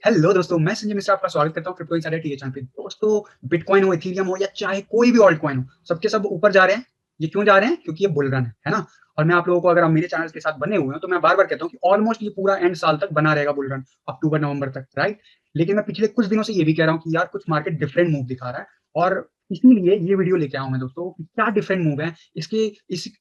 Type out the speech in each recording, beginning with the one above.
Hello दोस्तों, मैं संजय मिश्रा आपका स्वागत करता हूँ क्रिप्टो इनसाइडर टीए चैनल पे। दोस्तों, बिटकॉइन हो, इथेरियम हो या चाहे कोई भी ऑल्ट कॉइन हो, सबके सब ऊपर जा रहे हैं। ये क्यों जा रहे हैं? क्योंकि ये बुल रन है ना। और मैं आप लोगों को, अगर आप मेरे चैनल के साथ बने हुए हैं, तो मैं बार बार कहता हूँ कि ऑलमोस्ट ये पूरा एंड साल तक बना रहेगा बुल रन, अक्टूबर नवंबर तक, राइट। लेकिन मैं पिछले कुछ दिनों से ये भी कह रहा हूँ कि यार कुछ मार्केट डिफरेंट मूव दिखा रहा है, और इसीलिए ये वीडियो लेके आया हूं मैं दोस्तों कि क्या डिफरेंट मूव है इसके।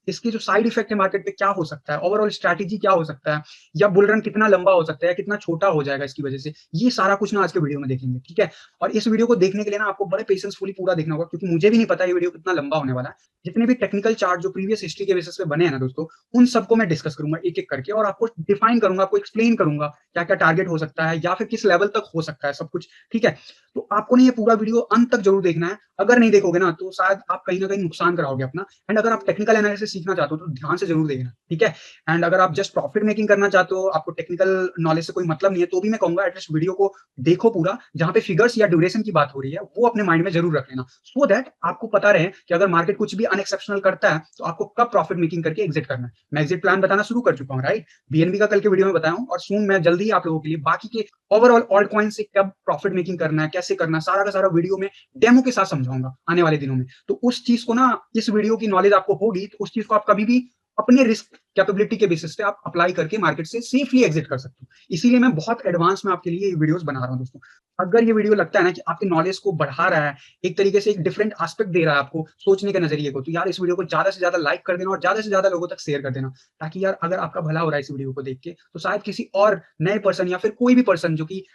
इसके जो साइड इफेक्ट है मार्केट पे क्या हो सकता है, ओवरऑल स्ट्रैटेजी क्या हो सकता है, या बुल रन कितना लंबा हो सकता है, कितना छोटा हो जाएगा इसकी वजह से। ये सारा कुछ ना आज के वीडियो में देखेंगे, ठीक है। और इस वीडियो को देखने के लिए ना आपको बड़े पेशेंसफुली पूरा देखना होगा, क्योंकि मुझे भी नहीं पता ये वीडियो कितना लंबा होने वाला है। जितने भी टेक्निकल चार्ट जो प्रीवियस हिस्ट्री के बेसिस पे बने हैं ना दोस्तों, उन सबको मैं डिस्कस करूंगा एक एक करके, और आपको डिफाइन करूंगा, आपको एक्सप्लेन करूंगा क्या क्या टारगेट हो सकता है या फिर किस लेवल तक हो सकता है सब कुछ, ठीक है। तो आपको ना ये पूरा वीडियो अंत तक जरूर देखना है। अगर नहीं देखोगे ना तो शायद आप कहीं ना कहीं नुकसान कराओगे अपना। एंड अगर आप टेक्निकल एनालिसिस सीखना चाहते हो तो ध्यान से जरूर देखना, ठीक है। एंड अगर आप जस्ट प्रॉफिट मेकिंग करना चाहते हो, आपको टेक्निकल नॉलेज से कोई मतलब नहीं है, तो भी मैं कहूंगा एटलीस्ट वीडियो को देखो पूरा। जहां पे फिगर्स या ड्यूरेशन की बात हो रही है वो अपने माइंड में जरूर रख लेना, सो दैट आपको पता रहे कि अगर मार्केट कुछ भी अनएक्सेप्शनल करता है तो आपको कब प्रॉफिट मेकिंग करके एग्जिट करना है। मैं एग्जिट प्लान बताना शुरू कर चुका हूँ, राइट। बीएनबी का कल के वीडियो में बताया हूँ, और सून मैं जल्दी ही आप लोगों के लिए बाकी के ओवरऑल ऑल्ट कॉइन से कब प्रॉफिट मेकिंग करना है, कैसे करना है, सारा का सारा वीडियो में डेमो के साथ समझाऊंगा आने वाले दिनों में। तो उस चीज को ना, इस वीडियो की नॉलेज आपको होगी तो उस चीज को आप कभी भी अपने रिस्क कैपेबिलिटी के बेसिस पे आप अप्लाई करके मार्केट से सेफली एग्जिट कर सकते हो। इसीलिए मैं बहुत एडवांस में आपके लिए ये वीडियोस बना रहा हूं दोस्तों। अगर ये वीडियो लगता है ना कि आपकी नॉलेज को बढ़ा रहा है, एक तरीके से एक डिफरेंट एस्पेक्ट दे रहा है आपको सोचने के नजरिए को, तो यार इस वीडियो को ज्यादा से ज्यादा लाइक कर देना और ज्यादा से ज्यादा लोगों तक शेयर कर देना। ताकि यार अगर आपका भला हो रहा है इस वीडियो को देख के, तो शायद किसी और नए पर्सन या फिर कोई भी पर्सन जो कि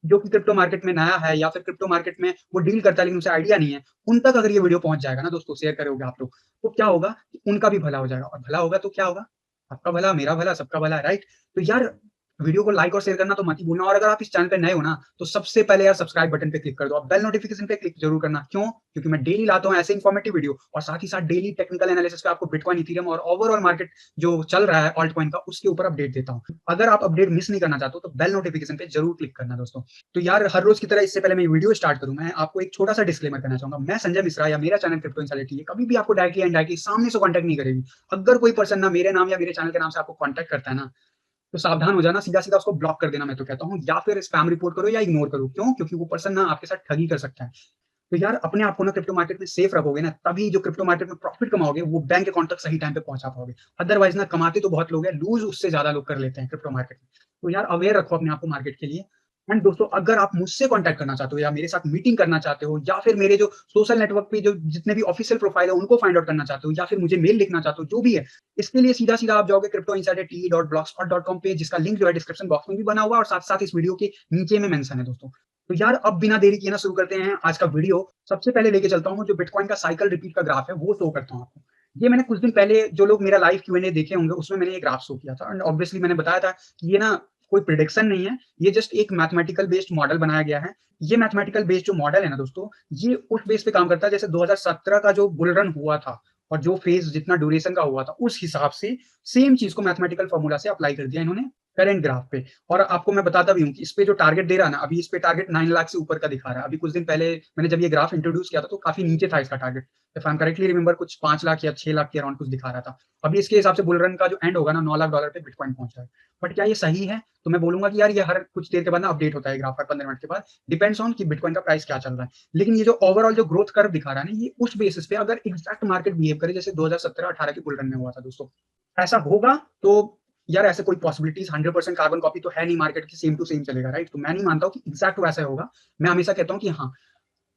क्रिप्टो मार्केट में नया है, या फिर क्रिप्टो मार्केट में वो डील करता है लेकिन उसे आइडिया नहीं है, उन तक अगर ये वीडियो पहुंच जाएगा ना दोस्तों, शेयर करोगे आप लोग, तो क्या होगा कि उनका भी भला हो जाएगा। और भला होगा तो क्या होगा? आपका भला, मेरा भला, सबका भला है, राइट। तो यार वीडियो को लाइक और शेयर करना तो मत ही भूलना। और अगर आप इस चैनल पे नए हो ना, तो सबसे पहले यार सब्सक्राइब बटन पे क्लिक कर दो, और बेल नोटिफिकेशन पे क्लिक जरूर करना। क्यों? क्योंकि मैं डेली लाता हूँ ऐसे इन्फॉर्मेटिव वीडियो, और साथ ही साथ डेली टेक्निकल एनालिसिस पे आपको बिटकॉइन, इथेरियम और ओवरऑल मार्केट जो चल रहा है ऑल्ट कॉइन का, उसके ऊपर अपडेट देता हूँ। अगर आप अपडेट मिस नहीं करना चाहते हो तो बेल नोटिफिकेशन पे जरूर क्लिक करना दोस्तों। तो यार हर रोज की तरह इससे पहले मैं वीडियो स्टार्ट करूं, मैं आपको एक छोटा सा डिस्क्लेमर करना चाहूंगा। मैं संजय मिश्रा या मेरा चैनल क्रिप्टो इनसाइडर है कभी भी आपको डायरेक्टली इनडायरेक्टली सामने से कांटेक्ट नहीं करेगी। अगर कोई पर्सन ना मेरे नाम या मेरे चैनल के नाम से आपको कांटेक्ट करता है ना, तो सावधान हो जाना, सीधा सीधा उसको ब्लॉक कर देना, मैं तो कहता हूँ, या फिर स्पैम रिपोर्ट करो या इग्नोर करो। क्यों? क्योंकि वो पर्सन ना आपके साथ ठगी कर सकता है। तो यार अपने आप को ना क्रिप्टो मार्केट में सेफ रखोगे ना, तभी जो क्रिप्टो मार्केट में प्रॉफिट कमाओगे वो बैंक अकाउंट तक सही टाइम पे पहुंचा पाओगे। अदरवाइज ना, कमाते तो बहुत लोग हैं, लूज उससे ज्यादा लोग कर लेते हैं क्रिप्टो मार्केट में। तो यार अवेयर रखो अपने आप को मार्केट के लिए। एंड दोस्तों, अगर आप मुझसे कांटेक्ट करना चाहते हो या मेरे साथ मीटिंग करना चाहते हो, या फिर मेरे जो सोशल नेटवर्क पे जो जितने भी ऑफिशियल प्रोफाइल है उनको फाइंड आउट करना चाहते हो, या फिर मुझे मेल लिखना चाहते हो, जो भी है, इसके लिए सीधा सीधा आप जाओगे क्रिप्टो इनसाइडर टी.blogspot.com पे, जिसका लिंक जो है डिस्क्रिप्शन बॉक्स में भी बना हुआ है और साथ साथ इस वीडियो के नीचे में मेंशन है दोस्तों। तो यार अब बिना देरी किए ना शुरू करते हैं आज का वीडियो। सबसे पहले लेके चलता हूँ जो बिटकॉइन का साइकिल रिपीट का ग्राफ है, वो शो करता हूँ आपको। ये मैंने कुछ दिन पहले, जो लोग मेरा लाइव क्यू एंड ए देखे होंगे, उसमें मैंने ये ग्राफ शो किया था। एंड ऑब्वियसली मैंने बताया था कि ये ना कोई प्रिडिक्शन नहीं है, ये जस्ट एक मैथमेटिकल बेस्ड मॉडल बनाया गया है। ये मैथमेटिकल बेस्ड जो मॉडल है ना दोस्तों, ये उस बेस पे काम करता है जैसे 2017 का जो बुल रन हुआ था, और जो फेज जितना ड्यूरेशन का हुआ था, उस हिसाब से सेम चीज को मैथमेटिकल फॉर्मूला से अप्लाई कर दिया इन्होंने करेंट ग्राफ पे। और आपको मैं बताता भी हूँ कि इस पे जो टारगेट दे रहा है ना, अभी इस पे टारगेट 9 लाख से ऊपर का दिखा रहा है। अभी कुछ दिन पहले मैंने जब ये ग्राफ इंट्रोड्यूस किया था तो काफी नीचे था इसका target. If I am correctly remember, कुछ 5 लाख या 6 लाख के अराउंड कुछ दिखा रहा था। अभी इसके हिसाब से बुल रन का जो एंड होगा ना, $9 लाख पे बिटकॉइन पहुंच रहा है। बट क्या ये सही है? तो मैं बोलूंगा कि यार ये हर कुछ देर के बाद ना अपडेट होता है ग्राफ, हर 15 मिनट के बाद, डिपेंड्स ऑन कि बिटकॉइन का प्राइस क्या चल रहा है। लेकिन ये जो ओवरऑल जो ग्रोथ कर्व दिखा रहा है ना, ये उस बेसिस पे अगर एग्जैक्ट मार्केट बिहेव करे जैसे 2017-18 के बुल रन में हुआ था दोस्तों, ऐसा होगा तो यार ऐसे कोई पॉसिबिलिटीज 100% कार्बन कॉपी तो है नहीं, मार्केट की सेम टू सेम चलेगा, राइट। तो मैं नहीं मानता हूँ कि एग्जैक्ट वैसा होगा। मैं हमेशा कहता हूँ कि हाँ,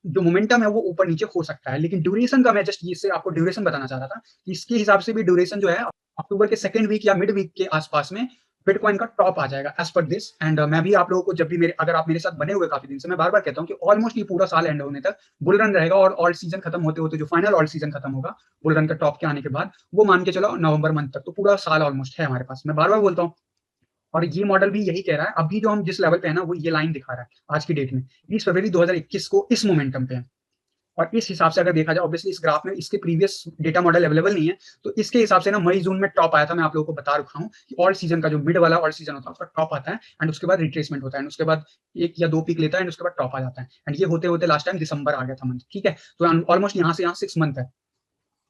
जो मोमेंटम है वो ऊपर नीचे हो सकता है, लेकिन ड्यूरेशन का मैं जस्ट इससे आपको ड्यूरेशन बताना चाह रहा था कि इसके हिसाब से भी ड्यूरेशन जो है अक्टूबर के सेकंड वीक या मिड वीक के आसपास में बिटकॉइन का टॉप आ जाएगा एज पर दिस। एंड मैं भी आप लोगों को जब भी मेरे, अगर आप मेरे साथ बने हुए काफी दिन से, मैं बार बार कहता हूँ कि ऑलमोस्ट ये पूरा साल एंड होने तक बुल रन रहेगा, और ऑल सीजन खत्म होते होते जो फाइनल ऑल सीजन खत्म होगा बुल रन का टॉप के आने के बाद, वो मान के चलो नवंबर मंथ तक, तो पूरा साल ऑलमोस्ट है हमारे पास। मैं बार बार बोलता हूँ, और ये मॉडल भी यही कह रहा है। अभी जो हम जिस लेवल पे है ना, वो ये लाइन दिखा रहा है आज की डेट में 20 फरवरी 2021 को इस मोमेंटम पे है। और इस हिसाब से अगर देखा जाए, ऑब्वियसली इस ग्राफ में इसके प्रीवियस डेटा मॉडल अवेलेबल नहीं है, तो इसके हिसाब से ना मई जून में टॉप आया था। मैं आप लोगों को बता रखा हूँ कि ऑल सीजन का जो मिड वाला ऑल सीजन होता है उसका टॉप आता है, एंड उसके बाद रिट्रेसमेंट होता है, एंड उसके बाद एक या दो पीक लेता है, एंड उसके बाद टॉप आ जाता है। एंड ये होते होते लास्ट टाइम दिसंबर आ गया था मंथ, ठीक है। तो ऑलमोस्ट यहाँ से यहाँ 6 मंथ है।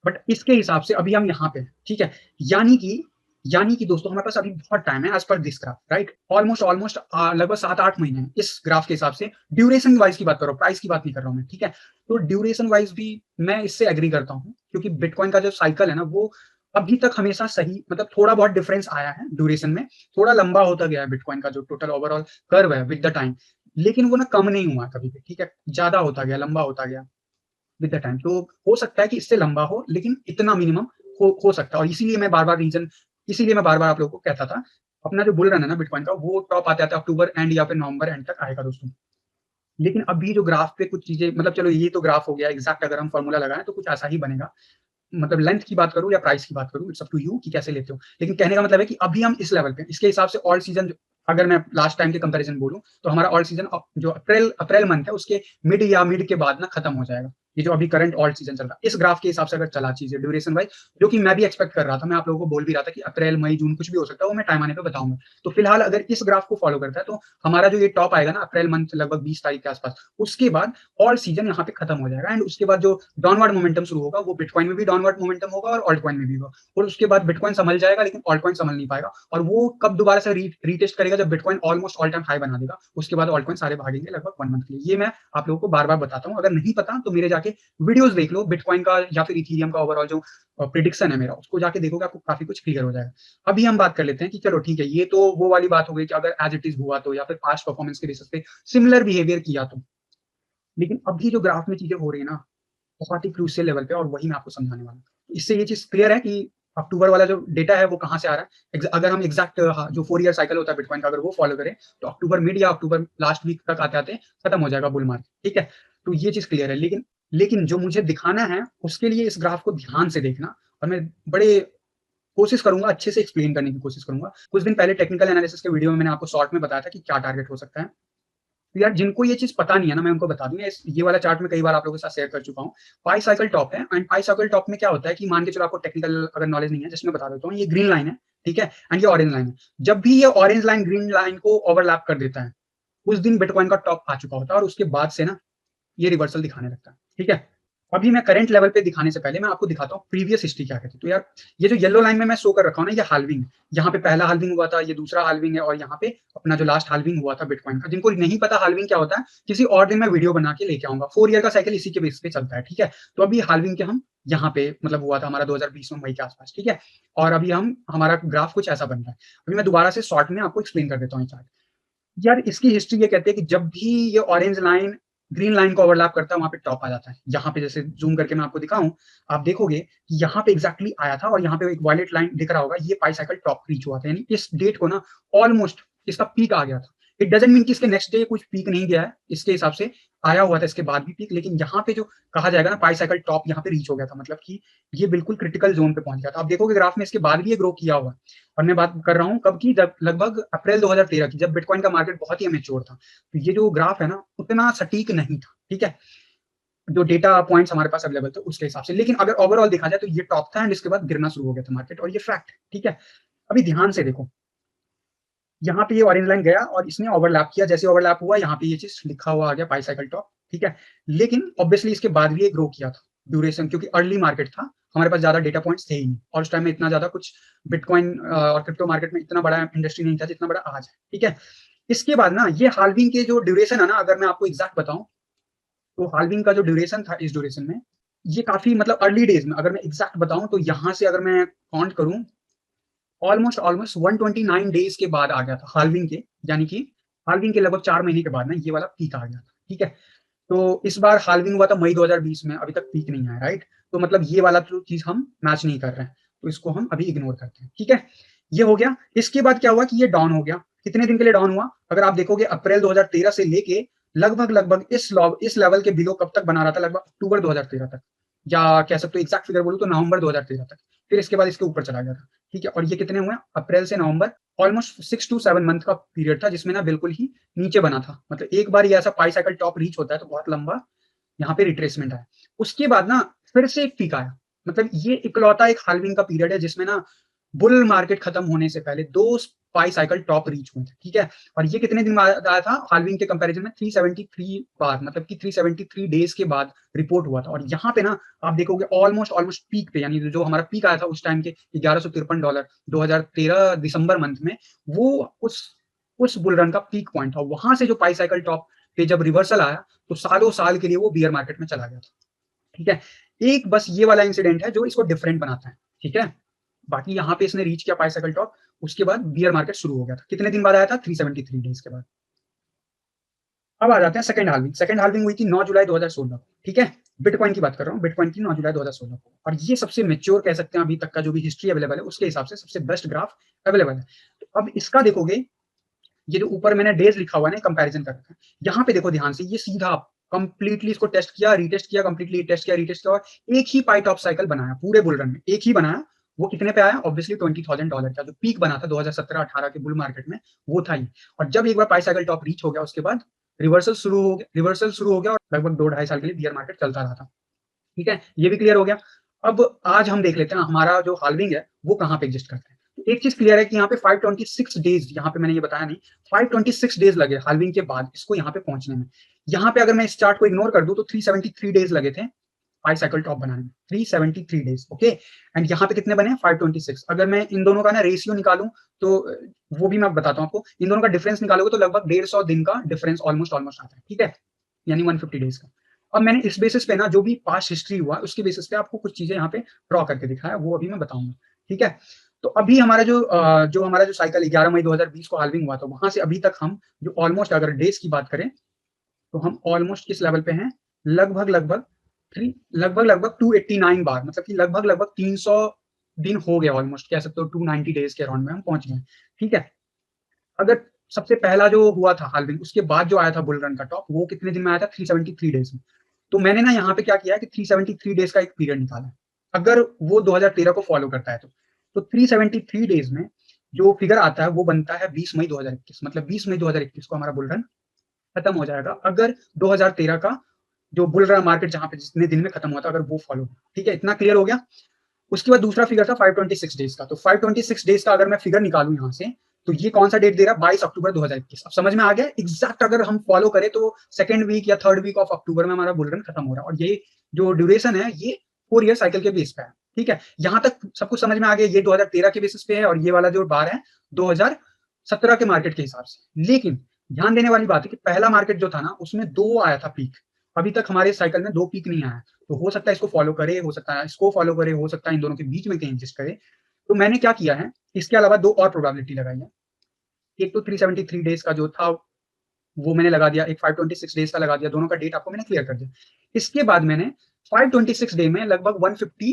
बट इसके हिसाब से अभी हम यहाँ पे, ठीक है। यानी कि यानी कि दोस्तों हमारे पास अभी बहुत टाइम है as per this graph, right? Almost almost लगभग 7-8 महीने हैं इस ग्राफ के हिसाब से। ड्यूरेशन वाइज की बात कर रहा हूँ, प्राइस की बात नहीं कर रहा हूँ मैं, ठीक है? तो ड्यूरेशन वाइज भी मैं इससे एग्री करता हूँ, क्योंकि बिटकॉइन का जो साइकिल है ना, वो अभी तक हमेशा सही, मतलब थोड़ा बहुत डिफरेंस आया है ड्यूरेशन में, थोड़ा लंबा होता गया है बिटकॉइन का जो टोटल ओवरऑल कर्व है विद द टाइम, लेकिन वो ना कम नहीं हुआ कभी भी, ठीक है? ज्यादा होता गया, लंबा होता गया विद द टाइम। तो हो सकता है कि इससे लंबा हो, लेकिन इतना मिनिमम हो सकता है। और इसीलिए मैं बार बार आप लोगों को कहता था, अपना जो बुल रन है ना बिटकॉइन का, वो टॉप आते आते अक्टूबर एंड या फिर नवंबर एंड तक आएगा दोस्तों। लेकिन अभी जो ग्राफ पे कुछ चीजें, मतलब चलो ये तो ग्राफ हो गया एग्जैक्ट, अगर हम फॉर्मूला लगाएं तो कुछ ऐसा ही बनेगा। मतलब लेंथ की बात करूं या प्राइस की बात करूं, इट्स अप टू यू कि कैसे लेते हो। लेकिन कहने का मतलब है कि अभी हम इस लेवल पे, इसके हिसाब से ऑल सीजन, अगर मैं लास्ट टाइम के कंपैरिजन बोलूं तो हमारा ऑल सीजन जो अप्रैल मंथ है उसके मिड के बाद ना खत्म हो जाएगा। ये जो अभी करंट ऑल सीजन चल रहा है इस ग्राफ के हिसाब से अगर चला चीजें ड्यूरेशन वाइज, जो कि मैं भी एक्सपेक्ट कर रहा था, मैं आप लोगों को बोल भी रहा था कि अप्रैल मई जून कुछ भी हो सकता है, वो मैं टाइम आने पे बताऊंगा। तो फिलहाल अगर इस ग्राफ को फॉलो करता है तो हमारा जो ये टॉप आएगा ना अप्रैल मंथ लगभग 20 तारीख के आसपास, उसके बाद ऑल सीजन यहाँ पे खत्म हो जाएगा। एंड उसके बाद जो डाउनवर्ड मोमेंटम शुरू होगा वो बिटकॉइन में भी डाउनवर्ड मोमेंटम होगा और ऑल्ट कॉइन में भी होगा। और उसके बाद बिटकॉइन संभल जाएगा, लेकिन ऑल्ट कॉइन संभल नहीं पाएगा। और वो कब दोबारा से रीटेस्ट करेगा, जब bitcoin almost all time high बना देगा, उसके बाद ऑल्ट कॉइन सारे भागेंगे लगभग 1 मंथ के लिए। ये मैं आप लोगों को बार बार बताता हूँ, अगर नहीं पता तो मेरे जाके वीडियोस देख लो बिटकॉइन का या फिर इथीरियम का ओवरऑल जो प्रिडिक्शन है मेरा, उसको जाके देखोगे, आपको काफी कुछ क्लियर हो जाएगा। अभी हम बात कर लेते हैं कि चलो ठीक है, ये तो वो वाली बात हो गई कि अगर एज इट इज हुआ तो, या फिर पास्ट परफॉर्मेंस के बेसिस पे सिमिलर बिहेवियर किया तो। लेकिन अभी जो ग्राफ में चीजें हो रही है ना, बहुत ही क्रूशियल लेवल पे, और वही मैं आपको समझाने वाला हूँ। इससे ये चीज क्लियर है कि अक्टूबर वाला जो डेटा है वो कहाँ से आ रहा है। अगर हम एग्जैक्ट जो 4 ईयर साइकिल होता है बिटकॉइन का, अगर वो फॉलो करें तो अक्टूबर मिड या अक्टूबर लास्ट वीक तक आते आते खत्म हो जाएगा बुल मार्केट, ठीक है? तो ये चीज क्लियर है। लेकिन जो मुझे दिखाना है उसके लिए इस ग्राफ को ध्यान से देखना, और मैं बड़े कोशिश करूंगा अच्छे से एक्सप्लेन करने की कोशिश करूंगा। कुछ दिन पहले टेक्निकल एनालिसिस के वीडियो में मैंने आपको शॉर्ट में बताया था कि क्या टारगेट हो सकता है। तो यार जिनको ये चीज पता नहीं है ना, मैं उनको बता दूं, ये वाला चार्ट में कई बार आप लोगों के साथ शेयर कर चुका हूँ। पाई साइकिल टॉप है, एंड पाई साइकिल टॉप में क्या होता है कि मान के चलो आपको टेक्निकल अगर नॉलेज नहीं है, जिसमें बता देता हूँ, ये ग्रीन लाइन है, ठीक है? एंड ये ऑरेंज लाइन है। जब भी ये ऑरेंज लाइन ग्रीन लाइन को ओवरलैप कर देता है, उस दिन बिटकॉइन का टॉप आ चुका होता है, और उसके बाद से ना ये रिवर्सल दिखाने लगता है, ठीक है? अभी मैं करंट लेवल पे दिखाने से पहले मैं आपको दिखाता हूँ प्रीवियस हिस्ट्री क्या कहती है। तो यार ये जो येलो लाइन में मैं शो कर रखा हूँ ना, ये हाल्विंग, यहाँ पे पहला हाल्विंग हुआ था, ये दूसरा हाल्विंग है, और यहाँ पे अपना जो लास्ट हाल्विंग हुआ था बिटकॉइन का। जिनको नहीं पता हाल्विंग क्या होता है, किसी और दिन मैं वीडियो बना के लेके आऊंगा। 4 ईयर का साइकिल इसी के बेस पे चलता है, ठीक है? तो अभी हाल्विंग के हम यहाँ पे मतलब हुआ था हमारा 2020 में मई के आसपास, ठीक है? और अभी हमारा ग्राफ कुछ ऐसा बन रहा है। अभी मैं दोबारा से शॉर्ट में आपको एक्सप्लेन कर देता हूँ ये चार्ट। यार इसकी हिस्ट्री ये कहती है कि जब भी ये ऑरेंज लाइन ग्रीन लाइन को ओवरलैप करता है, वहां पे टॉप आ जाता है। यहाँ पे जैसे जूम करके मैं आपको दिखाऊं, आप देखोगे कि यहाँ पे एग्जैक्टली आया था, और यहाँ पे एक वायलेट लाइन दिख रहा होगा, ये पाई साइकिल टॉप रीच हुआ था। यानी इस डेट को ना ऑलमोस्ट इसका पीक आ गया था। इट डजंट मीन कि इसके नेक्स्ट डे कुछ पीक नहीं गया है, इसके हिसाब से आया हुआ था इसके बाद भी पीक, लेकिन यहाँ पे जो कहा जाएगा ना पाई साइकिल टॉप यहाँ पे रीच हो गया था, मतलब कि ये बिल्कुल क्रिटिकल जोन पे पहुंच गया था। आप देखोगे ग्राफ में इसके बाद भी ये ग्रो किया हुआ। और मैं बात कर रहा हूँ कब की, जब लगभग अप्रैल 2013 की, जब बिटकॉइन का मार्केट बहुत ही अमेच्योर था। तो ये जो ग्राफ है ना उतना सटीक नहीं था, ठीक है? जो डेटा पॉइंट्स हमारे पास अवेलेबल थे उसके हिसाब से। लेकिन अगर ओवरऑल देखा जाए तो ये टॉप था, एंड इसके बाद गिरना शुरू हो गया था मार्केट, और ये फैक्ट, ठीक है? अभी ध्यान से देखो, यहाँ पे ये ऑरेंज लाइन गया और इसने ओवरलैप किया, जैसे ओवरलैप हुआ यहाँ पे ये चीज लिखा हुआ आ गया पाई साइकिल टॉप, ठीक है? लेकिन ऑब्वियसली इसके बाद भी ये ग्रो किया था ड्यूरेशन, क्योंकि अर्ली मार्केट था, हमारे पास ज्यादा डेटा पॉइंट्स थे ही नहीं, और उस टाइम में इतना ज्यादा कुछ बिटकॉइन और क्रिप्टो मार्केट में इतना बड़ा इंडस्ट्री नहीं था जितना बड़ा आज है, ठीक है? इसके बाद ना ये हाल्विंग के जो ड्यूरेशन है ना, अगर मैं आपको एग्जैक्ट बताऊं तो हाल्विंग का जो ड्यूरेशन था इस ड्यूरेशन में, ये काफी मतलब अर्ली डेज में, अगर मैं एग्जैक्ट बताऊं तो यहाँ से अगर मैं काउंट करूं, ऑलमोस्ट ऑलमोस्ट 129 डेज के बाद आ गया था हाल्विंग के। यानी कि हाल्विंग के लगभग 4 महीने के बाद ना ये वाला पीक आ गया था, ठीक है? तो इस बार हाल्विंग हुआ था मई 2020 में, अभी तक पीक नहीं आया, राइट? तो मतलब ये वाला जो चीज हम मैच नहीं कर रहे हैं, तो इसको हम अभी इग्नोर करते हैं, ठीक है? ये हो गया। इसके बाद क्या हुआ कि ये डाउन हो गया। कितने दिन के लिए डाउन हुआ, अगर आप देखोगे अप्रैल 2013 से लेके लगभग इस लेवल के बिलो कब तक बना रहा था, लगभग अक्टूबर 2013 तक, या कह सकते हो एग्जैक्ट फिगर बोलूं तो नवंबर 2013 तक। फिर इसके बाद इसके ऊपर चला गया था, ठीक है? और ये कितने हुए, अप्रैल से नवंबर, ऑलमोस्ट 6 to 7 मंथ का पीरियड था, जिसमें ना बिल्कुल ही नीचे बना था। मतलब एक बार ये ऐसा पाई साइकिल टॉप रीच होता है तो बहुत लंबा यहाँ पे रिट्रेसमेंट आया। उसके बाद ना फिर से एक पीक आया। मतलब ये इकलौता एक हाल्विंग का पीरियड है जिसमें ना बुल मार्केट खत्म होने से पहले दो पाई साइकिल टॉप रीच हुए थे, ठीक है। और ये कितने दिन बाद आया था हाल्विंग के कंपैरिजन में? 373 बार, मतलब कि 373 डेज के बाद रिपोर्ट हुआ था। और यहाँ पे ना आप देखोगे ऑलमोस्ट पीक पे, यानी जो हमारा पीक आया था उस टाइम के $1153 2013 दिसंबर मंथ में, वो उस बुल रन का पीक पॉइंट था। वहां से जो पाई साइकिल टॉप पे जब रिवर्सल आया तो सालों साल के लिए वो बियर मार्केट में चला गया था, ठीक है। एक बस ये वाला इंसिडेंट है जो इसको डिफरेंट बनाता है, ठीक है। बाकी यहाँ पे इसने रीच किया पाई साइकिल टॉप, उसके बाद बियर मार्केट शुरू हो गया था। कितने दिन बाद आया था? 373 डेज के बाद। अब आ जाते हैं सेकंड हाल्विंग। सेकंड हाल्विंग हुई थी 9 जुलाई 2016 को, ठीक है। बिटकॉइन की बात कर रहा हूँ, बिटकॉइन की 9 जुलाई 2016 को। और ये सबसे मेच्योर कह सकते हैं अभी तक का जो भी हिस्ट्री अवेलेबल है उसके हिसाब से सबसे बेस्ट ग्राफ अवेलेबल है। तो अब इसका देखोगे, ये जो ऊपर मैंने डेज लिखा हुआ है ना, कंपैरिजन कर रखा है, यहाँ पे देखो ध्यान से, ये सीधा कंप्लीटली इसको टेस्ट किया, रीटेस्ट किया, कंप्लीटली टेस्ट किया, रीटेस्ट किया, और एक ही पाई टॉप साइकिल बनाया पूरे बुल रन में, एक ही बनाया। वो कितने पे आया? ऑब्वियसली $20,000 का जो पीक बना था 2017-18 के बुल मार्केट में, वो था ही। और जब एक बार पाई साइकिल टॉप रीच हो गया उसके बाद रिवर्सल शुरू हो गया और लगभग 2-2.5 साल के लिए बियर मार्केट चलता रहा था, ठीक है। ये भी क्लियर हो गया। अब आज हम देख लेते हैं हमारा जो हाल्विंग है वो कहाँ पे एग्जिस्ट करता है। तो एक चीज क्लियर है कि यहाँ पे 526 डेज, यहाँ पे मैंने ये बताया नहीं, 526 डेज लगे हाल्विंग के बाद इसको यहाँ पे पहुंचने में। यहाँ पे अगर मैं इस चार्ट को इग्नोर कर दूं तो 373 डेज लगे थे पाई साइकिल टॉप बनाने में, 373 डेज, ओके। एंड यहाँ पे कितने बने? 526। अगर मैं इन दोनों का ना रेशियो निकालूं तो वो भी मैं बताता हूँ आपको। इन दोनों का डिफरेंस निकालोगे तो लगभग 150 दिन का डिफरेंस ऑलमोस्ट आता है, ठीक है, यानी 150 डेज का। अब मैंने इस बेसिस पे ना जो भी पास्ट हिस्ट्री हुआ उसके बेसिस पे आपको कुछ चीजें यहाँ पे ड्रॉ करके दिखाया, वो अभी मैं बताऊंगा, ठीक है। तो अभी हमारा जो साइकिल 11 मई 2020 को हाल्विंग हुआ था, वहां से अभी तक हम जो ऑलमोस्ट अगर डेज की बात करें तो हम ऑलमोस्ट किस लेवल पे हैं? लगभग लगभग लगभग 289 बार, मतलब कि लगभग 300 दिन हो गया, ऑलमोस्ट कह सकते हो 290 डेज के अराउंड में हम पहुंच गए, ठीक है। अगर सबसे पहला जो हुआ था हाल्विंग, उसके बाद जो आया था बुल रन का टॉप, वो कितने दिन में आया था? 373 डेज में। तो मैंने ना यहाँ पे क्या किया है कि 373 डेज का एक पीरियड निकाला है। अगर वो 2013 को फॉलो करता है तो 373 डेज में जो फिगर आता है वो बनता है 20 मई 2021, मतलब 20 मई 2021 को हमारा बुल रन खत्म हो जाएगा, अगर 2013 का जो बुल रन मार्केट जहां पे जितने दिन में खत्म हुआ था अगर वो फॉलो, ठीक है। इतना क्लियर हो गया। उसके बाद दूसरा फिगर था 526 डेज का। तो 526 डेज का अगर मैं फिगर निकालू यहाँ से, तो ये कौन सा डेट दे रहा है? 22 अक्टूबर 2021। अब समझ में आ गया एग्जैक्ट, अगर हम फॉलो करें तो सेकंड वीक या थर्ड वीक ऑफ अक्टूबर में हमारा बुल रन खत्म हो रहा है। और ये जो ड्यूरेशन है ये 4 ईयर साइकिल के बेस पे है, ठीक है। यहां तक सब कुछ समझ में आ गया। ये 2013 के बेसिस पे है और ये वाला जो बार है 2017 के मार्केट के हिसाब से। लेकिन ध्यान देने वाली बात है कि पहला मार्केट जो था ना उसमें 2 आया था पीक, अभी तक हमारे साइकिल में 2 पीक नहीं आया। तो हो सकता है इसको फॉलो करे, हो सकता है इसको फॉलो करे, हो सकता है इन दोनों के बीच में कहीं एग्जिस्ट करे। तो मैंने क्या किया है, इसके अलावा 2 और प्रोबेबिलिटी लगाई है। एक तो 373 डेज का जो था वो मैंने लगा दिया, एक 526 डेज का लगा दिया, दोनों का डेट आपको मैंने क्लियर कर दिया। इसके बाद मैंने 526 डे में लगभग 150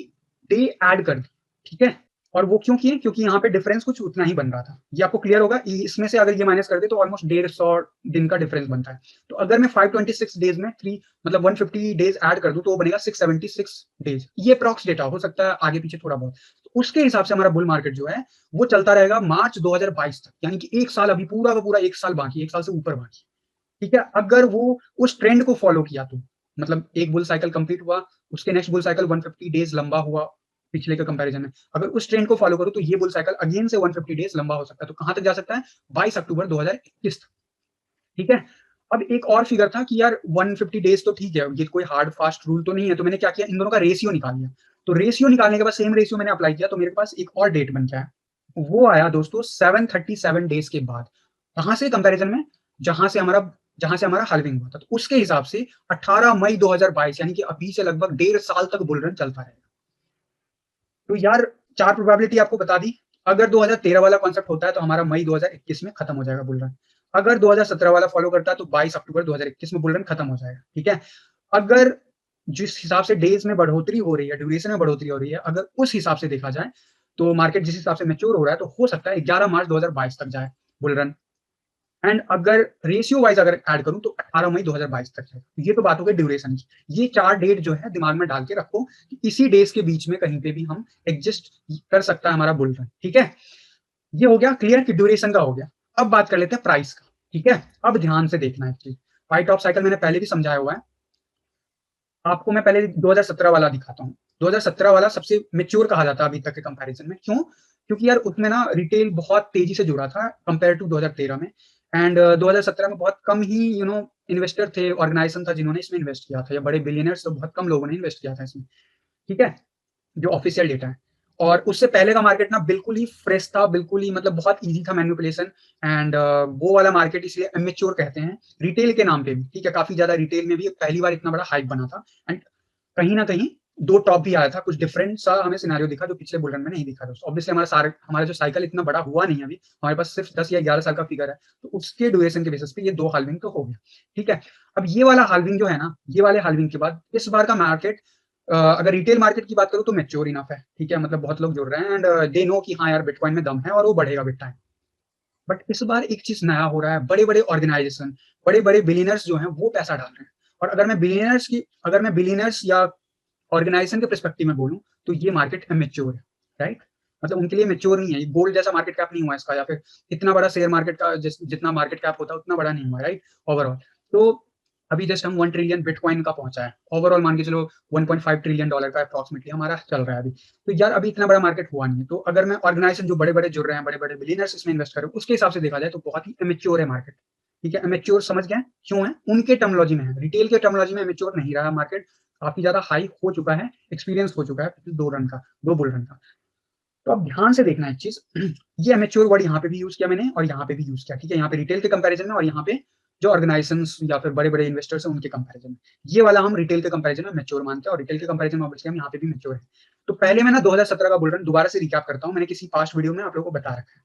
डे ऐड कर दी, ठीक है। और वो क्यों किए? क्योंकि यहाँ पे डिफरेंस कुछ उतना ही बन रहा था, ये आपको क्लियर होगा। इसमें से अगर ये माइनस कर दे तो ऑलमोस्ट 150 दिन का डिफरेंस बनता है। तो अगर मैं 526 डेज में 3 मतलब 150 डेज ऐड कर दूं तो वो बनेगा 676 डेज। ये अप्रॉक्स डेटा हो सकता है आगे पीछे थोड़ा बहुत। तो उसके हिसाब से हमारा बुल मार्केट जो है वो चलता रहेगा मार्च 2022 तक, यानी कि 1 साल अभी पूरा का पूरा 1 साल बाकी, 1 साल से ऊपर बाकी, ठीक है। अगर वो उस ट्रेंड को फॉलो किया तो मतलब एक बुल साइकिल कंप्लीट हुआ, उसके नेक्स्ट बुल साइकिल 150 डेज लंबा हुआ पिछले के कंपैरिजन में, अगर उस ट्रेंड को फॉलो करो तो ये बुल साइकिल अगेन से 150 डेज लंबा हो सकता है। तो कहां तक जा सकता है? 22 अक्टूबर 2021 तक, ठीक है। अब एक और फिगर था कि यार 150 डेज तो ठीक है, ये कोई हार्ड फास्ट रूल तो नहीं है। तो मैंने क्या किया, इन दोनों का रेशियो निकाल लिया। तो रेशियो निकालने के बाद सेम रेशियो मैंने अप्लाई किया तो मेरे पास एक और डेट बन गया, वो आया दोस्तों 737 डेज के बाद। कहां से कंपैरिजन में? जहां से हमारा हाल्विंग हुआ था। तो उसके हिसाब से 18 मई 2022, यानी कि अभी से लगभग 1.5 साल तक बुल रन चलता रहेगा। तो यार 4 प्रोबेबिलिटी आपको बता दी। अगर 2013 वाला कॉन्सेप्ट होता है तो हमारा मई 2021 में खत्म हो जाएगा बुल रन। अगर 2017 वाला फॉलो करता है तो 22 अक्टूबर 2021 में बुल रन खत्म हो जाएगा, ठीक है। अगर जिस हिसाब से डेज में बढ़ोतरी हो रही है, ड्यूरेशन में बढ़ोतरी हो रही है, अगर उस हिसाब से देखा जाए तो मार्केट जिस हिसाब से मैच्योर हो रहा है तो हो सकता है 11 मार्च 2022 तक जाए बुल रन। एंड अगर रेशियो वाइज अगर ऐड करूं तो 18 मई 2022 तक है। ये तो बात हो गई ड्यूरेशन की। ये 4 डेट जो है दिमाग में डाल के रखो कि इसी डेज के बीच में कहीं पे भी हम एग्जिस्ट कर सकता है हमारा बुल रन, ठीक है। ये हो गया क्लियर कि ड्यूरेशन का हो गया। अब बात कर लेते हैं प्राइस का, ठीक है। अब ध्यान से देखना है चीज। फाइट ऑफ साइकिल मैंने पहले भी समझाया हुआ है आपको। मैं पहले 2017 वाला दिखाता हूँ। 2017 वाला सबसे मेच्योर कहा जाता है अभी तक के कंपैरिजन में। क्यों? क्योंकि यार उसमें ना रिटेल बहुत तेजी से जुड़ा था कंपेयर टू 2013 में। एंड 2017 में बहुत कम ही इन्वेस्टर थे, ऑर्गेनाइजेशन था जिन्होंने इसमें इन्वेस्ट किया था, या बड़े बिलियनर्स, तो बहुत कम लोगों ने इन्वेस्ट किया था इसमें। ठीक है, जो ऑफिशियल डेटा है। और उससे पहले का मार्केट ना बिल्कुल ही फ्रेश था, बिल्कुल ही मतलब बहुत इजी था मैनिपुलेशन। एंड वो वाला मार्केट इसलिए इमेच्योर कहते हैं रिटेल के नाम पे भी। ठीक है, काफी ज्यादा रिटेल में भी पहली बार इतना बड़ा हाइप बना था। एंड कहीं ना कहीं दो टॉप भी आया था, कुछ डिफरेंट सा हमें सिनेरियो दिखा जो पिछले बुल रन में नहीं दिखा दोस्तों। ऑब्वियसली हमारा जो साइकिल इतना बड़ा हुआ नहीं अभी, हमारे पास सिर्फ 10 या 11 साल का फिगर है, तो उसके ड्यूरेशन के बेसिस पे ये दो हाल्विंग तो हो गया। ठीक है, अब ये वाला हाल्विंग जो है ना, ये वाले हाल्विंग के बाद इस बार का मार्केट, अगर रिटेल मार्केट की बात करूं तो मैच्योर इनफ है। ठीक है, मतलब बहुत लोग जुड़ रहे हैं एंड दे नो कि हाँ यार बिटकॉइन में दम है और वो बढ़ेगा विद टाइम। बट इस बार एक चीज नया हो रहा है, बड़े बड़े ऑर्गेनाइजेशन, बड़े बड़े बिलियनर्स जो हैं वो पैसा डाल रहे हैं। और अगर मैं बिलियनर्स या ऑर्गेनाइजेशन के परस्पेक्टिव में बोलूं तो ये मार्केट इमेच्योर है। राइट, मतलब उनके लिए मेच्योर नहीं है, ये गोल्ड जैसा मार्केट कैप नहीं हुआ इसका, या फिर इतना बड़ा शेयर मार्केट का जितना मार्केट कैप होता है उतना बड़ा नहीं हुआ। राइट, ओवरऑल तो अभी जस्ट हम 1 ट्रिलियन बिटकॉइन का पहुंचा है, ओवरऑल मान के चलो 1.5 ट्रिलियन डॉलर का अप्रॉक्सिमेटली हमारा चल रहा है अभी। तो यार अभी इतना बड़ा मार्केट हुआ नहीं है। तो अगर मैं ऑर्गेनाइजेशन जो बड़े बड़े जुड़ रहे हैं, बड़े बड़े बिलियनर्स इसमें इन्वेस्ट कर रहे हैं, उसके हिसाब से देखा जाए तो बहुत ही इमेच्योर है मार्केट। ठीक है, इमेच्योर समझ गए क्यों है, उनके टर्मोलॉजी में है, रिटेल के टर्मोलॉजी में इमेच्योर नहीं रहा मार्केट, काफी ज्यादा हाई हो चुका है, एक्सपीरियंस हो चुका है पिछले दो बुल रन का। तो अब ध्यान से देखना एक चीज, ये एमेच्योर वर्ड यहाँ पे भी यूज किया मैंने और यहाँ पे भी यूज किया। ठीक है, यहाँ पे रिटेल के कंपैरिजन में और यहाँ पे जो ऑर्गेनाइजेशन या फिर बड़े बड़े इन्वेस्टर्स हैं उनके कंपैरिजन में, ये वाला हम रिटेल के कंपैरिजन में मैच्योर मानते हैं और रिटेल के कंपैरिजन में ऑब्वियसली हम यहाँ पे भी मैच्योर है। तो पहले मैं ना 2017 का बुल रन दोबारा से रिकैप करता हूँ, मैंने किसी पास्ट वीडियो में आप लोगों को बता रखा है।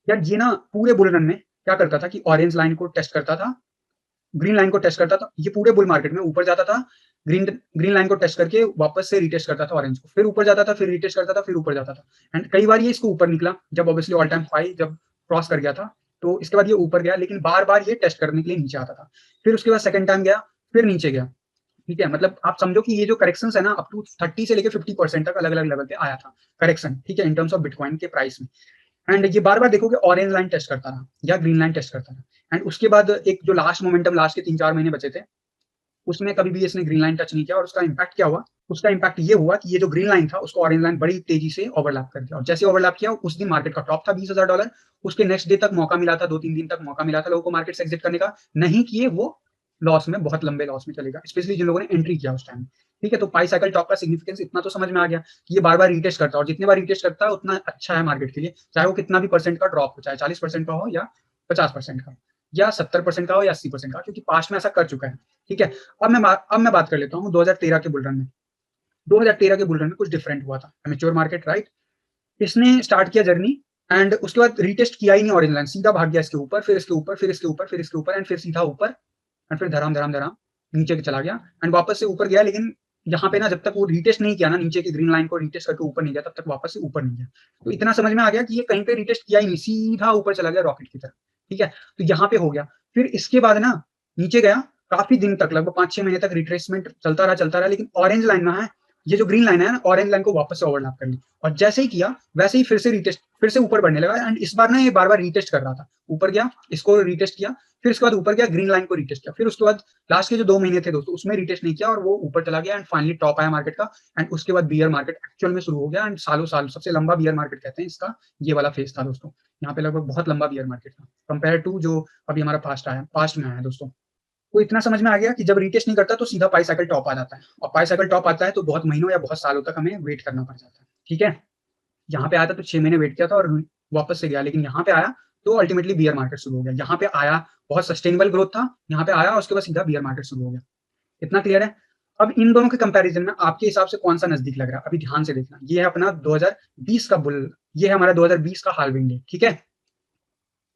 यार ये ना पूरे बुल रन में क्या करता था कि ऑरेंज लाइन को टेस्ट करता था, ग्रीन लाइन को टेस्ट करता था, ये पूरे बुल मार्केट में ऊपर जाता था, ग्रीन ग्रीन लाइन को टेस्ट करके वापस से रिटेस्ट करता था ऑरेंज को, फिर ऊपर जाता था, फिर रिटेस्ट करता था, फिर ऊपर जाता था। एंड कई बार ये इसको ऊपर निकला, जब ऑब्वियसली ऑल टाइम हाई जब क्रॉस कर गया था, तो इसके बाद ये ऊपर गया, लेकिन बार बार ये टेस्ट करने के लिए नीचे आता था। फिर उसके बाद सेकंड टाइम गया, फिर नीचे गया। ठीक है, मतलब आप समझो कि ये जो करेक्शन है ना, अप टू 30 से लेकर 50% तक अलग अलग लेवल पे आया था करेक्शन। ठीक है, इन टर्म्स ऑफ बिटकॉइन के प्राइस में। एंड ये बार बार देखोगे ऑरेंज लाइन टेस्ट करता रहा या ग्रीन लाइन टेस्ट करता रहा। एंड उसके बाद एक जो लास्ट मोमेंटम, लास्ट के 3-4 महीने बचे थे, उसमें कभी भी इसने ग्रीन लाइन टच नहीं किया। और उसका इम्पैक्ट क्या हुआ, उसका इम्पैक्ट ये हुआ कि ये जो ग्रीन लाइन था उसको ऑरेंज लाइन बड़ी तेजी से ओवरलैप कर दिया। और जैसे ओवरलैप किया, उस दिन मार्केट का टॉप था $20,000। उसके नेक्स्ट डे तक मौका मिला था, 2-3 दिन तक मौका मिला था लोगों को मार्केट से एग्जिट करने का, नहीं किए वो लॉस में, बहुत लंबे लॉस में चलेगा, स्पेशली जिन लोगों ने एंट्री किया उस टाइम। ठीक है, तो पाई साइकिल टॉप का सिग्निफिकेंस इतना तो समझ में आ गया कि ये बार बार रिटेस्ट करता है, और जितने बार रिटेस्ट करता है उतना अच्छा है मार्केट के लिए, चाहे वो कितना भी परसेंट का ड्रॉप हो, चाहे 40% का हो या 50% का या 70% का हो या 80% का, क्योंकि पास्ट में ऐसा कर चुका है। ठीक है, अब मैं बात कर लेता हूँ 2013 के बुल रन में। 2013 के बुल रन में कुछ डिफरेंट हुआ था, मैच्योर मार्केट। राइट, इसने स्टार्ट किया जर्नी, एंड उसके बाद रिटेस्ट किया ही नहीं ऑरेंज लाइन, सीधा भाग गया इसके ऊपर, फिर इसके ऊपर, फिर इसके ऊपर, फिर इसके ऊपर, एंड फिर सीधा ऊपर, एंड फिर धराम धराम धराम नीचे चला गया, एंड वापस से ऊपर गया। लेकिन यहाँ पे ना जब तक वो रिटेस्ट नहीं किया ना, नीचे की ग्रीन लाइन को रिटेस्ट करके ऊपर नहीं गया, तब तक वापस से ऊपर नहीं गया। तो इतना समझ में आ गया कि ये कहीं पे रिटेस्ट किया ही नहीं, सीधा ऊपर चला गया रॉकेट की तरफ। ठीक है, तो यहाँ पे हो गया। फिर इसके बाद ना नीचे गया, काफी दिन तक, लगभग 5-6 महीने तक रिट्रेसमेंट चलता रहा, लेकिन ऑरेंज लाइन में है, ये जो ग्रीन लाइन है ना, ऑरेंज लाइन को वापस से ओवरलैप कर ली। और जैसे ही किया वैसे ही फिर से रिटेस्ट, फिर से ऊपर बढ़ने लगा। एंड इस बार ना ये बार बार रिटेस्ट कर रहा था, ऊपर गया, इसको रिटेस्ट किया, फिर उसके बाद ऊपर गया, ग्रीन लाइन को रिटेस्ट किया, फिर उसके बाद लास्ट के जो 2 महीने थे दोस्तों उसमें रिटेस्ट नहीं किया और वो ऊपर चला गया, एंड फाइनली टॉप आया मार्केट का। एंड उसके बाद बियर मार्केट एक्चुअल में शुरू हो गया, एंड सालों साल सबसे लंबा बियर मार्केट कहते हैं इसका, ये वाला फेज था दोस्तों। यहाँ पे लगभग बहुत लंबा बियर मार्केट था कंपेयर टू जो अभी हमारा पास्ट में आया दोस्तों। तो इतना समझ में आ गया कि जब रिटेस्ट नहीं करता तो सीधा पाई साइकिल टॉप आ जाता है, और पाई साइकिल टॉप आता है तो बहुत महीनों या बहुत सालों तक हमें वेट करना पड़ जाता है। ठीक है, यहाँ पे आया था तो 6 महीने वेट किया था और वापस से गया, लेकिन यहाँ पे आया तो अल्टीमेटली बियर मार्केट शुरू हो गया। यहाँ पे आया, बहुत सस्टेनेबल ग्रोथ था, यहाँ पे आया और उसके बाद सीधा बियर मार्केट शुरू हो गया। इतना क्लियर है। अब इन दोनों के कंपैरिजन में आपके हिसाब से कौन सा नजदीक लग रहा है, अभी ध्यान से देखना। ये है अपना 2020 का बुल, ये है हमारा 2020 का हाल्विंग डे। ठीक है,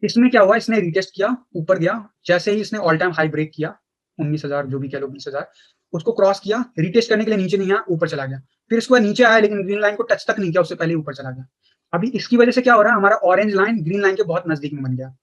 इसमें क्या हुआ, इसने रिटेस्ट किया, ऊपर गया, जैसे ही इसने ऑल टाइम हाई ब्रेक किया 19,000, जो भी कह लो 20,000, उसको क्रॉस किया, रिटेस्ट करने के लिए नीचे नहीं आया, ऊपर चला गया, फिर इसके बाद नीचे आया, लेकिन ग्रीन लाइन को टच तक नहीं किया, उससे पहले ऊपर चला गया। अभी इसकी वजह से क्या हो रहा है, हमारा ऑरेंज लाइन ग्रीन लाइन के बहुत नजदीक में बन गया।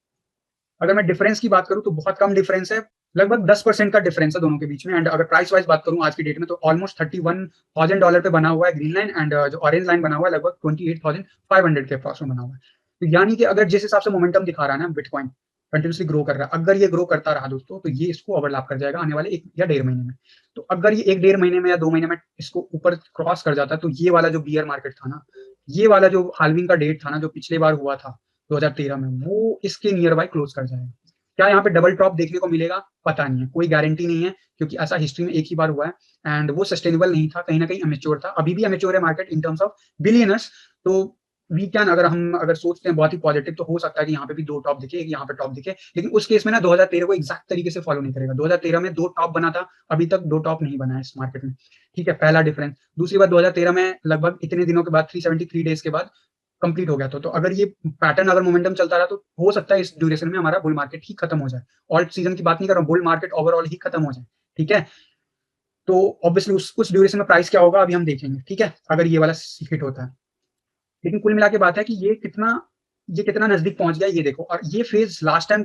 अगर मैं डिफरेंस की बात करूं तो बहुत कम डिफरेंस है, लगभग 10% का डिफरेंस है दोनों के बीच में। एंड अगर प्राइस वाइज बात करूं आज की डेट में, तो ऑलमोस्ट $31,000 पे बना हुआ है ग्रीन लाइन, एंड जो ऑरेंज लाइन बना हुआ है लगभग 28,500 के अप्रॉक्स में बना हुआ है। तो यानी कि अगर जिस हिसाब से मोमेंटम दिखा रहा है ना बिटकॉइन, कंटिन्यूसली ग्रो कर रहा है, अगर ये ग्रो करता रहा दोस्तों तो ये इसको ओवरलैप कर जाएगा आने वाले 1 या 1.5 महीने में। तो अगर ये 1-1.5 महीने में या 2 महीने में इसको ऊपर क्रॉस कर जाता है, तो ये वाला जो बियर मार्केट था ना, ये वाला जो हाल्विंग का डेट था ना, जो पिछले बार हुआ था 2013 में, वो इसके नियर बाय क्लोज कर जाएगा। क्या यहाँ पे डबल टॉप देखने को मिलेगा? पता नहीं है, कोई गारंटी नहीं है, क्योंकि ऐसा हिस्ट्री में एक ही बार हुआ है एंड वो सस्टेनेबल नहीं था, कहीं ना कहीं अमेच्योर था। अभी भी अमेच्योर है market in terms of billionaires. तो वी कैन, अगर हम अगर सोचते हैं बहुत ही पॉजिटिव, तो हो सकता है कि यहाँ पे भी दो टॉप दिखे, यहाँ पे टॉप दिखे, लेकिन उस केस में ना 2013 को एग्जैक्ट तरीके से फॉलो नहीं करेगा। 2013 में दो टॉप बना था, अभी तक दो टॉप नहीं बना है इस मार्केट में। ठीक है, पहला डिफरेंस। दूसरी बात, 2013 में लगभग इतने दिनों के बाद, 373 डेज के बाद कंप्लीट हो गया था। तो अगर ये पैटर्न, अगर मोमेंटम चलता रहा, तो हो सकता है इस ड्यूरेशन में हमारा बुल मार्केट ही खत्म हो जाए। ऑल्ट सीजन की बात नहीं कर रहा हूँ, बुल मार्केट ओवरऑल ही खत्म हो जाए। ठीक है, तो ऑब्वियसली उस ड्यूरेशन में प्राइस क्या होगा अभी हम देखेंगे। ठीक है, अगर ये वाला हिट होता है। लेकिन कुल मिला के बात है कि ये कितना नजदीक पहुंच गया ये देखो। और ये फेज लास्ट टाइम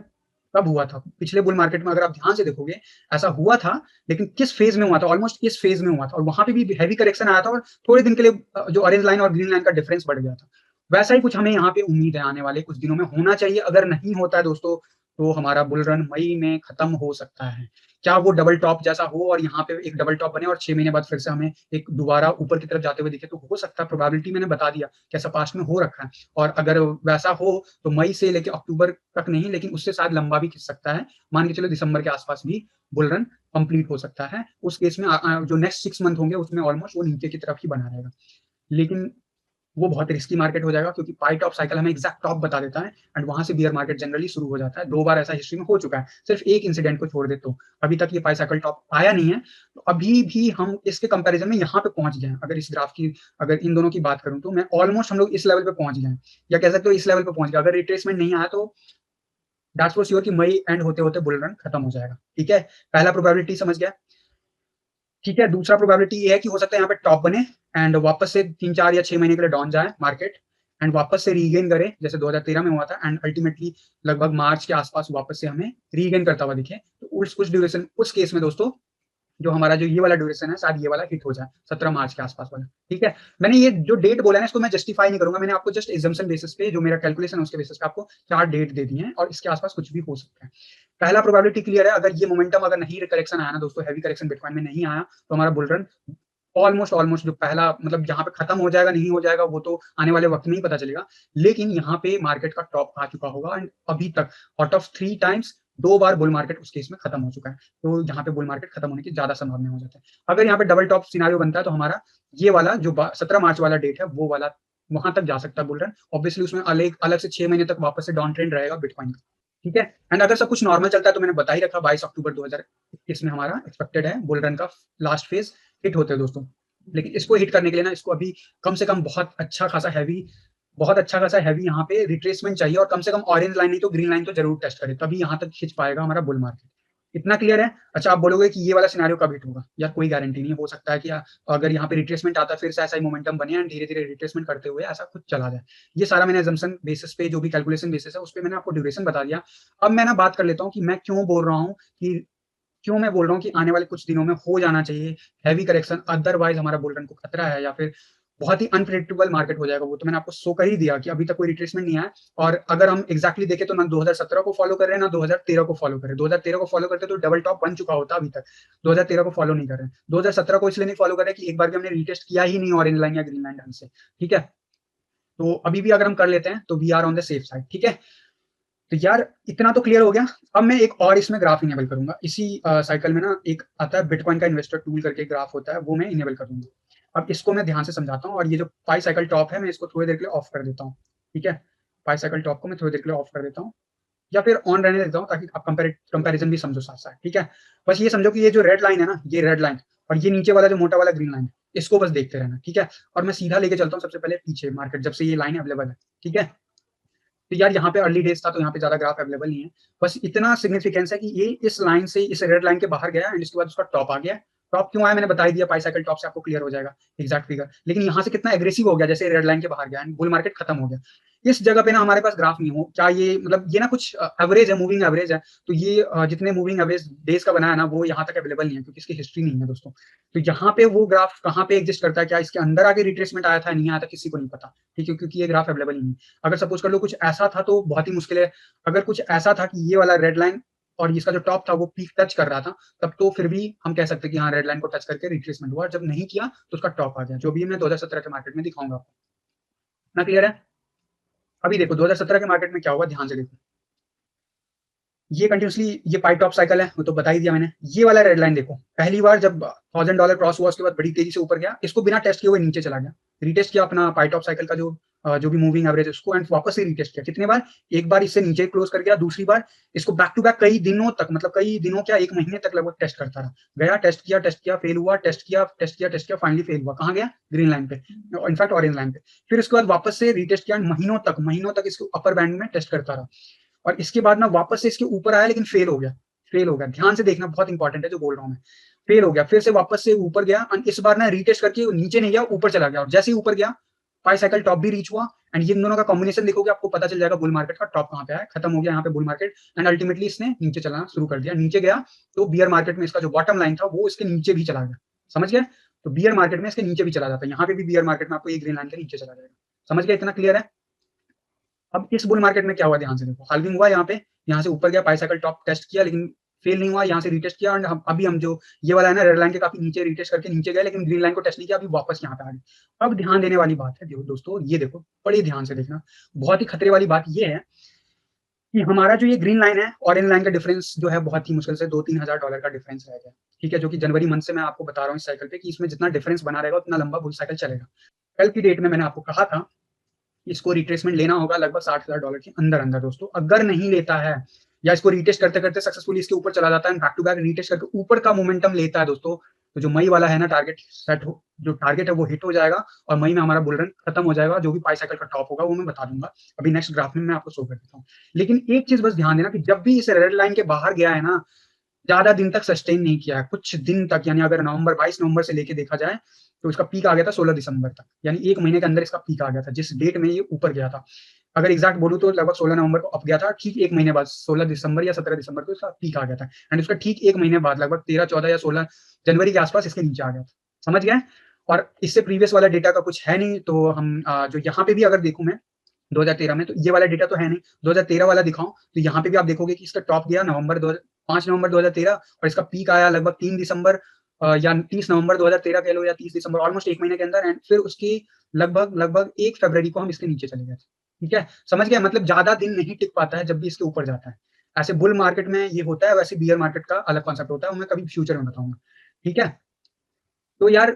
कब हुआ था? पिछले बुल मार्केट में अगर आप ध्यान से देखोगे, ऐसा हुआ था, लेकिन किस फेज में हुआ था? ऑलमोस्ट इस फेज में हुआ था, और वहां पे भी हैवी करेक्शन आया था, और थोड़े दिन के लिए जो ऑरेंज लाइन और ग्रीन लाइन का डिफरेंस बढ़ गया था। वैसा ही कुछ हमें यहाँ पे उम्मीद है आने वाले कुछ दिनों में होना चाहिए। अगर नहीं होता है दोस्तों, तो हमारा बुल रन मई में खत्म हो सकता है। क्या वो डबल टॉप जैसा हो और यहाँ पे एक डबल टॉप बने और 6 महीने बाद फिर से हमें एक दोबारा ऊपर की तरफ जाते हुए दिखे? तो हो सकता है, प्रोबेबिलिटी मैंने बता दिया कैसा पास्ट में हो रखा है। और अगर वैसा हो, तो मई से लेकर अक्टूबर तक नहीं, लेकिन उससे शायद लंबा भी खिंच सकता है। मान के चलो दिसंबर के आसपास भी बुल रन कंप्लीट हो सकता है। उस केस में जो नेक्स्ट 6 मंथ होंगे, उसमें ऑलमोस्ट वो नीचे की तरफ ही बना रहेगा। लेकिन वो बहुत रिस्की मार्केट हो जाएगा, क्योंकि पाई टॉप साइकिल हमें एग्जैक्ट टॉप बता देता है, एंड वहां से बियर मार्केट जनरली शुरू हो जाता है। दो बार ऐसा हिस्ट्री में हो चुका है, सिर्फ एक इंसिडेंट को छोड़ दे तो। अभी तक ये पाई साइकिल टॉप आया नहीं है। तो अभी भी हम इसके कंपैरिजन में यहाँ पे पहुंच गए हैं। अगर इस ग्राफ की, अगर इन दोनों की बात करूं, तो मैं ऑलमोस्ट हम लोग इस लेवल पे पहुंच गए हैं, या कह सकते हो इस लेवल पे पहुंच गए। अगर रिट्रेसमेंट नहीं आया, तो दैट्स फॉर श्योर कि मई एंड होते होते बुल रन खत्म हो जाएगा। ठीक है, पहला प्रोबेबिलिटी समझ गया। ठीक है, दूसरा प्रोबेबिलिटी ये है कि हो सकता है यहाँ पे टॉप बने एंड वापस से 3 4 या 6 महीने के लिए डाउन जाए मार्केट, एंड वापस से रीगेन करे जैसे 2013 में हुआ था, एंड अल्टीमेटली लगभग मार्च के आसपास वापस से हमें रीगेन करता हुआ दिखे। तो उस ड्यूरेशन, उस केस में दोस्तों, जो हमारा जो ये वाला ड्यूरेशन है, शायद ये वाला हिट हो जाए 17 मार्च के आसपास वाला। ठीक है, मैंने ये जो डेट बोला है ना, इसको मैं जस्टिफाई नहीं करूंगा। मैंने आपको जस्ट एजम्पशन बेसिस पे, जो मेरा कैलकुलेशन है उसके बेसिस पे आपको 4 डेट दे दिए हैं, और इसके आसपास कुछ भी हो सकता है। पहला प्रोबेबिलिटी क्लियर है। अगर ये मोमेंटम अगर नहीं करेक्शन आया ना दोस्तों, हैवी करेक्शन बिटकॉइन में नहीं आया, तो हमारा बुल रन ऑलमोस्ट ऑलमोस्ट जो पहला, मतलब यहाँ पे खत्म हो जाएगा नहीं हो जाएगा, वो तो आने वाले वक्त में ही पता चलेगा। लेकिन यहाँ पे मार्केट का टॉप आ चुका होगा, एंड अभी तक out of 3 times 2 bar bull market उस केस में खत्म हो चुका है। तो यहाँ पे बुल मार्केट खत्म होने की ज्यादा संभावना हो जाता है। अगर यहाँ पे डबल टॉप सिनारियो बनता है, तो हमारा ये वाला जो 17 मार्च वाला डेट है, वो वाला वहां तक जा सकता है बुल रन। ऑब्वियसली उसमें अलग अलग से 6 महीने तक वापस से डाउन ट्रेंड रहेगा बिटकॉइन का। ठीक है, एंड अगर सब कुछ नॉर्मल चलता है, तो मैंने बता ही रखा 22 अक्टूबर 2021 में हमारा एक्सपेक्टेड है बुल रन का लास्ट फेज हिट होते हैं दोस्तों। लेकिन इसको हिट करने के लिए ना, इसको अभी कम से कम बहुत अच्छा खासा हैवी यहाँ पे रिट्रेसमेंट चाहिए, और कम से कम ऑरेंज लाइन नहीं तो ग्रीन लाइन तो जरूर टेस्ट करे, तभी यहाँ तक खिंच पाएगा हमारा बुल मार्केट। इतना क्लियर है? अच्छा, आप बोलोगे कि ये वाला सिनारियो कब हिट होगा? यार कोई गारंटी नहीं, हो सकता है कि अगर यहाँ पे रिट्रेसमेंट आता है, फिर से ऐसा ही मोमेंटम बने एंड धीरे धीरे रिट्रेसमेंट करते हुए ऐसा कुछ चला जाए। ये सारा मैंने assumption बेसिस पे, जो भी कैलकुलेशन बेसिस है, उस पर मैंने आपको ड्यूरेशन बता दिया। अब मैं ना बात कर लेता हूँ कि मैं क्यों बोल रहा हूँ कि क्यों मैं बोल रहा हूँ कि आने वाले कुछ दिनों में हो जाना चाहिए हैवी करेक्शन, अदरवाइज हमारा बुल रन को खतरा है, या फिर बहुत ही अनप्रेडिक्टेबल मार्केट हो जाएगा। वो तो मैंने आपको शो कर ही दिया कि अभी तक कोई रिट्रेसमेंट नहीं आया। और अगर हम एग्जैक्टली देखें, तो ना 2017 को फॉलो कर रहे हैं, ना 2013 को फॉलो कर रहे हैं। 2013 को फॉलो करते तो डबल टॉप बन चुका होता अभी तक। 2013 को फॉलो नहीं कर रहे हैं। 2017 को इसलिए नहीं फॉलो कर रहे कि एक बार भी हमने रीटेस्ट किया ही नहीं ऑरेंज लाइन या ग्रीन लाइन ढंग से। ठीक है, तो अभी भी अगर हम कर लेते हैं, तो we are on the safe side. ठीक है, तो यार इतना तो क्लियर हो गया। अब मैं एक और इसमें ग्राफ इनेबल करूंगा। इसी साइकिल में ना एक आता है बिटकॉइन का इन्वेस्टर टूल करके ग्राफ होता है, वो मैं इनेबल कर दूंगा। अब इसको मैं ध्यान से समझाता हूँ, और ये जो पाई साइकिल टॉप है, मैं इसको थोड़ी देर के लिए ऑफ कर देता हूँ। ठीक है, पाई साइकिल टॉप को मैं थोड़ी देर के लिए ऑफ कर देता हूँ, या फिर ऑन रहने देता हूँ, ताकि आप कंपेरिजन भी समझो साथ साथ। ठीक है, बस ये समझो कि ये जो रेड लाइन है ना, ये रेड लाइन, और ये नीचे वाला जो मोटा वाला ग्रीन लाइन है, इसको बस देखते रहना। ठीक है, और मैं सीधा लेके चलता हूँ सबसे पहले पीछे मार्केट, जब से ये लाइन अवेलेबल है। ठीक है, तो यार यहाँ पे अर्ली डेज था, तो यहाँ पे ज्यादा ग्राफ अवेलेबल नहीं है। बस इतना सिग्निफिकेंस है कि ये इस लाइन से, इस रेड लाइन के बाहर गया, एंड इसके बाद उसका टॉप आ गया। टॉप क्यों आया मैंने बता ही दिया, पाई साइकिल टॉप से आपको क्लियर हो जाएगा एग्जैक्ट फिगर। लेकिन यहाँ से कितना एग्रेसिव हो गया, जैसे रेड लाइन के बाहर गया एंड बुल मार्केट खत्म हो गया। इस जगह पे ना हमारे पास ग्राफ नहीं हो क्या, ये मतलब ये ना कुछ एवरेज है, मूविंग एवरेज है। तो ये जितने मूविंग एवरेज डेज का बनाया ना, वो यहाँ तक अवेलेबल नहीं है, क्योंकि इसकी हिस्ट्री नहीं है दोस्तों। तो यहाँ पे वो ग्राफ कहाँ पे एग्जिस्ट करता है, क्या इसके अंदर आगे रिट्रेसमेंट आया था, नहीं आया था, किसी को नहीं पता। ठीक है, क्योंकि ये ग्राफ अवेलेबल ही नहीं। अगर सपोज कर लो कुछ ऐसा था, तो बहुत ही मुश्किल है। अगर कुछ ऐसा था कि ये वाला रेड लाइन और इसका जो टॉप था वो पीक टच कर रहा था, तब तो फिर भी हम कह सकते हैं कि हाँ, रेड लाइन को टच करके रिट्रेसमेंट हुआ। जब नहीं किया, तो उसका टॉप आ गया, जो भी मैं 2017 के मार्केट में दिखाऊंगा आपको। ना क्लियर है? अभी देखो 2017 के मार्केट में क्या हुआ, ध्यान से देखो। ये कंटिन्यूसली ये पाई टॉप साइकिल है, वो तो बता ही दिया मैंने। ये वाला रेड लाइन देखो, पहली बार जब $1000 क्रॉस हुआ उसके बाद बड़ी तेजी से ऊपर गया, इसको बिना टेस्ट किए हुए नीचे चला गया, रीटेस्ट किया अपना पाई टॉप साइकिल का जो भी मूविंग एवरेज है उसको, एंड वापस से रीटेस्ट किया। कितने बार? एक बार इससे नीचे क्लोज कर गया, दूसरी बार इसको बैक टू बैक कई दिनों तक, मतलब कई दिनों क्या, एक महीने तक लगभग टेस्ट करता रहा। गया, टेस्ट किया, फेल हुआ, टेस्ट किया, फाइनली फेल हुआ। कहाँ गया? ग्रीन लाइन पे, इनफैक्ट ऑरेंज लाइन पे। फिर उसके बाद वापस से रीटेस्ट किया, महीनों तक इसको अपर बैंड में टेस्ट करता रहा, और इसके बाद ना वापस से इसके ऊपर आया, लेकिन फेल हो गया। ध्यान से देखना, बहुत इंपॉर्टेंट है जो बोल रहा हूँ मैं। फेल हो गया, फिर से वापस से ऊपर गया, और इस बार ना रीटेस्ट करके नीचे नहीं गया, ऊपर चला गया, और जैसे ही ऊपर गया पाई साइकिल टॉप भी रीच हुआ। एंड ये दोनों का कॉम्बिनेशन देखोगे आपको पता चल जाएगा बुल मार्केट का टॉप कहाँ पे है। खत्म हो गया यहाँ पे बुल मार्केट, एंड अल्टीमेटली इसने नीचे चलाना शुरू कर दिया। नीचे गया तो बियर मार्केट में इसका जो बॉटम लाइन था वो इसके नीचे भी चला गया। समझ गया? तो बियर मार्केट में इसके नीचे भी चला जाता है, यहाँ पे भी बियर मार्केट में आपको ये ग्रीन लाइन के नीचे चला जाएगा। समझ गया? इतना क्लियर है? अब इस बुल मार्केट में क्या हुआ, ध्यान से देखो। हाल्विंग हुआ यहाँ पे, यहाँ से ऊपर गया, पाई साइकिल टॉप टेस्ट किया लेकिन फेल नहीं हुआ, यहाँ से रीटेस्ट किया, और अभी हम जो ये वाला है ना रेड लाइन के काफी नीचे रीटेस्ट करके नीचे गए, लेकिन ग्रीन लाइन को टेस्ट नहीं किया, अभी वापस यहाँ पे आ गए। अब ध्यान देने वाली बात है, देखो दोस्तों, ये देखो बड़े ध्यान से देखना। बहुत ही खतरे वाली बात ये है कि हमारा जो ये ग्रीन लाइन है ऑरेंज लाइन का डिफरेंस जो है, बहुत ही मुश्किल से $2-3 हजार का डिफरेंस रह गया। ठीक है, जो कि जनवरी मंथ से मैं आपको बता रहा हूँ इस साइकिल पे, कि इसमें जितना डिफरेंस बना रहेगा उतना लंबा बुल साइकिल चलेगा। कल की डेट में मैंने आपको कहा था इसको रिट्रेसमेंट लेना होगा लगभग $60,000 के अंदर अंदर दोस्तों। अगर नहीं लेता है, या इसको रिटेस्ट करते करते सक्सेसफुली इसके ऊपर चला जाता है, बैक टू बैक रिटेस्ट करके ऊपर का मोमेंटम लेता है दोस्तों, तो जो मई वाला है ना टारगेट सेट हो, जो टारगेट है वो हिट हो जाएगा, और मई में हमारा बुल रन खत्म हो जाएगा। जो भी पाई साइकिल का टॉप होगा वो मैं बता दूंगा अभी नेक्स्ट ग्राफ में, मैं आपको शो कर देता हूँ। लेकिन एक चीज बस ध्यान देना कि जब भी इस रेड लाइन के बाहर गया है ना, ज्यादा दिन तक सस्टेन नहीं किया है, कुछ दिन तक, यानी अगर 22 नवंबर से लेके देखा जाए तो इसका पीक आ गया था 16 दिसंबर तक, यानी एक महीने के अंदर इसका पीक आ गया था जिस डेट में ये ऊपर गया था। अगर एग्जैक्ट बोलूं तो लगभग 16 नवंबर को अप गया था, ठीक एक महीने बाद 16 दिसंबर या 17 दिसंबर को इसका पीक आ गया था, एंड उसका ठीक एक महीने बाद लगभग 13, 14 या 16 जनवरी के आसपास इसके नीचे आ गया था। समझ गए? और इससे प्रीवियस वाला डेटा का कुछ है नहीं, तो हम जो यहाँ पे भी अगर देखूं मैं 2013 में, तो ये वाला डेटा तो है नहीं, 2013 वाला दिखाऊं तो यहाँ पे भी आप देखोगे कि इसका टॉप गया 5 नवंबर 2013, और इसका पीक आया लगभग 3 दिसंबर या 30 नवंबर 2013 कह लो, या 30 दिसंबर, ऑलमोस्ट एक महीने के अंदर, एंड फिर उसकी लगभग लगभग 1 फरवरी को हम इसके नीचे चले गए। ठीक है, समझ गए? मतलब ज्यादा दिन नहीं टिक पाता है जब भी इसके ऊपर जाता है। ऐसे बुल मार्केट में ये होता है, वैसे बियर मार्केट का अलग कॉन्सेप्ट होता है, वो मैं कभी फ्यूचर में बताऊंगा। ठीक है, तो यार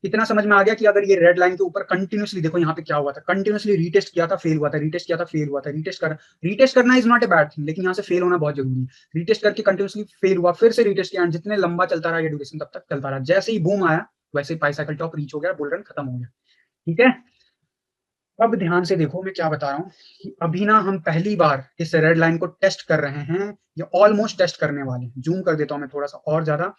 इतना समझ में आ गया कि अगर ये रेड लाइन के ऊपर कंटिन्यूसली, देखो यहाँ पे क्या हुआ था, कंटिन्यूसली रीटेस्ट किया था, फेल हुआ था, रीटेस्ट किया था, फेल हुआ था, रीटेस्ट करना is not a bad thing, लेकिन यहाँ से फेल होना बहुत जरूरी है। रीटेस्ट करके कंटिन्यूसली फेल हुआ, फिर से रीटेस्ट किया, जितने लंबा चलता रहा ये ड्यूरेशन तब तक चलता रहा, जैसे ही बूम आया वैसे ही पाई साइकिल टॉप रीच हो गया, बुल रन खत्म हो गया। ठीक है, अब ध्यान से देखो मैं क्या बता रहा हूँ, कि अभी ना हम पहली बार इस रेड लाइन को टेस्ट कर रहे हैं, या ऑलमोस्ट टेस्ट करने वाले हैं। जूम कर देता हूँ मैं थोड़ा सा और ज्यादा।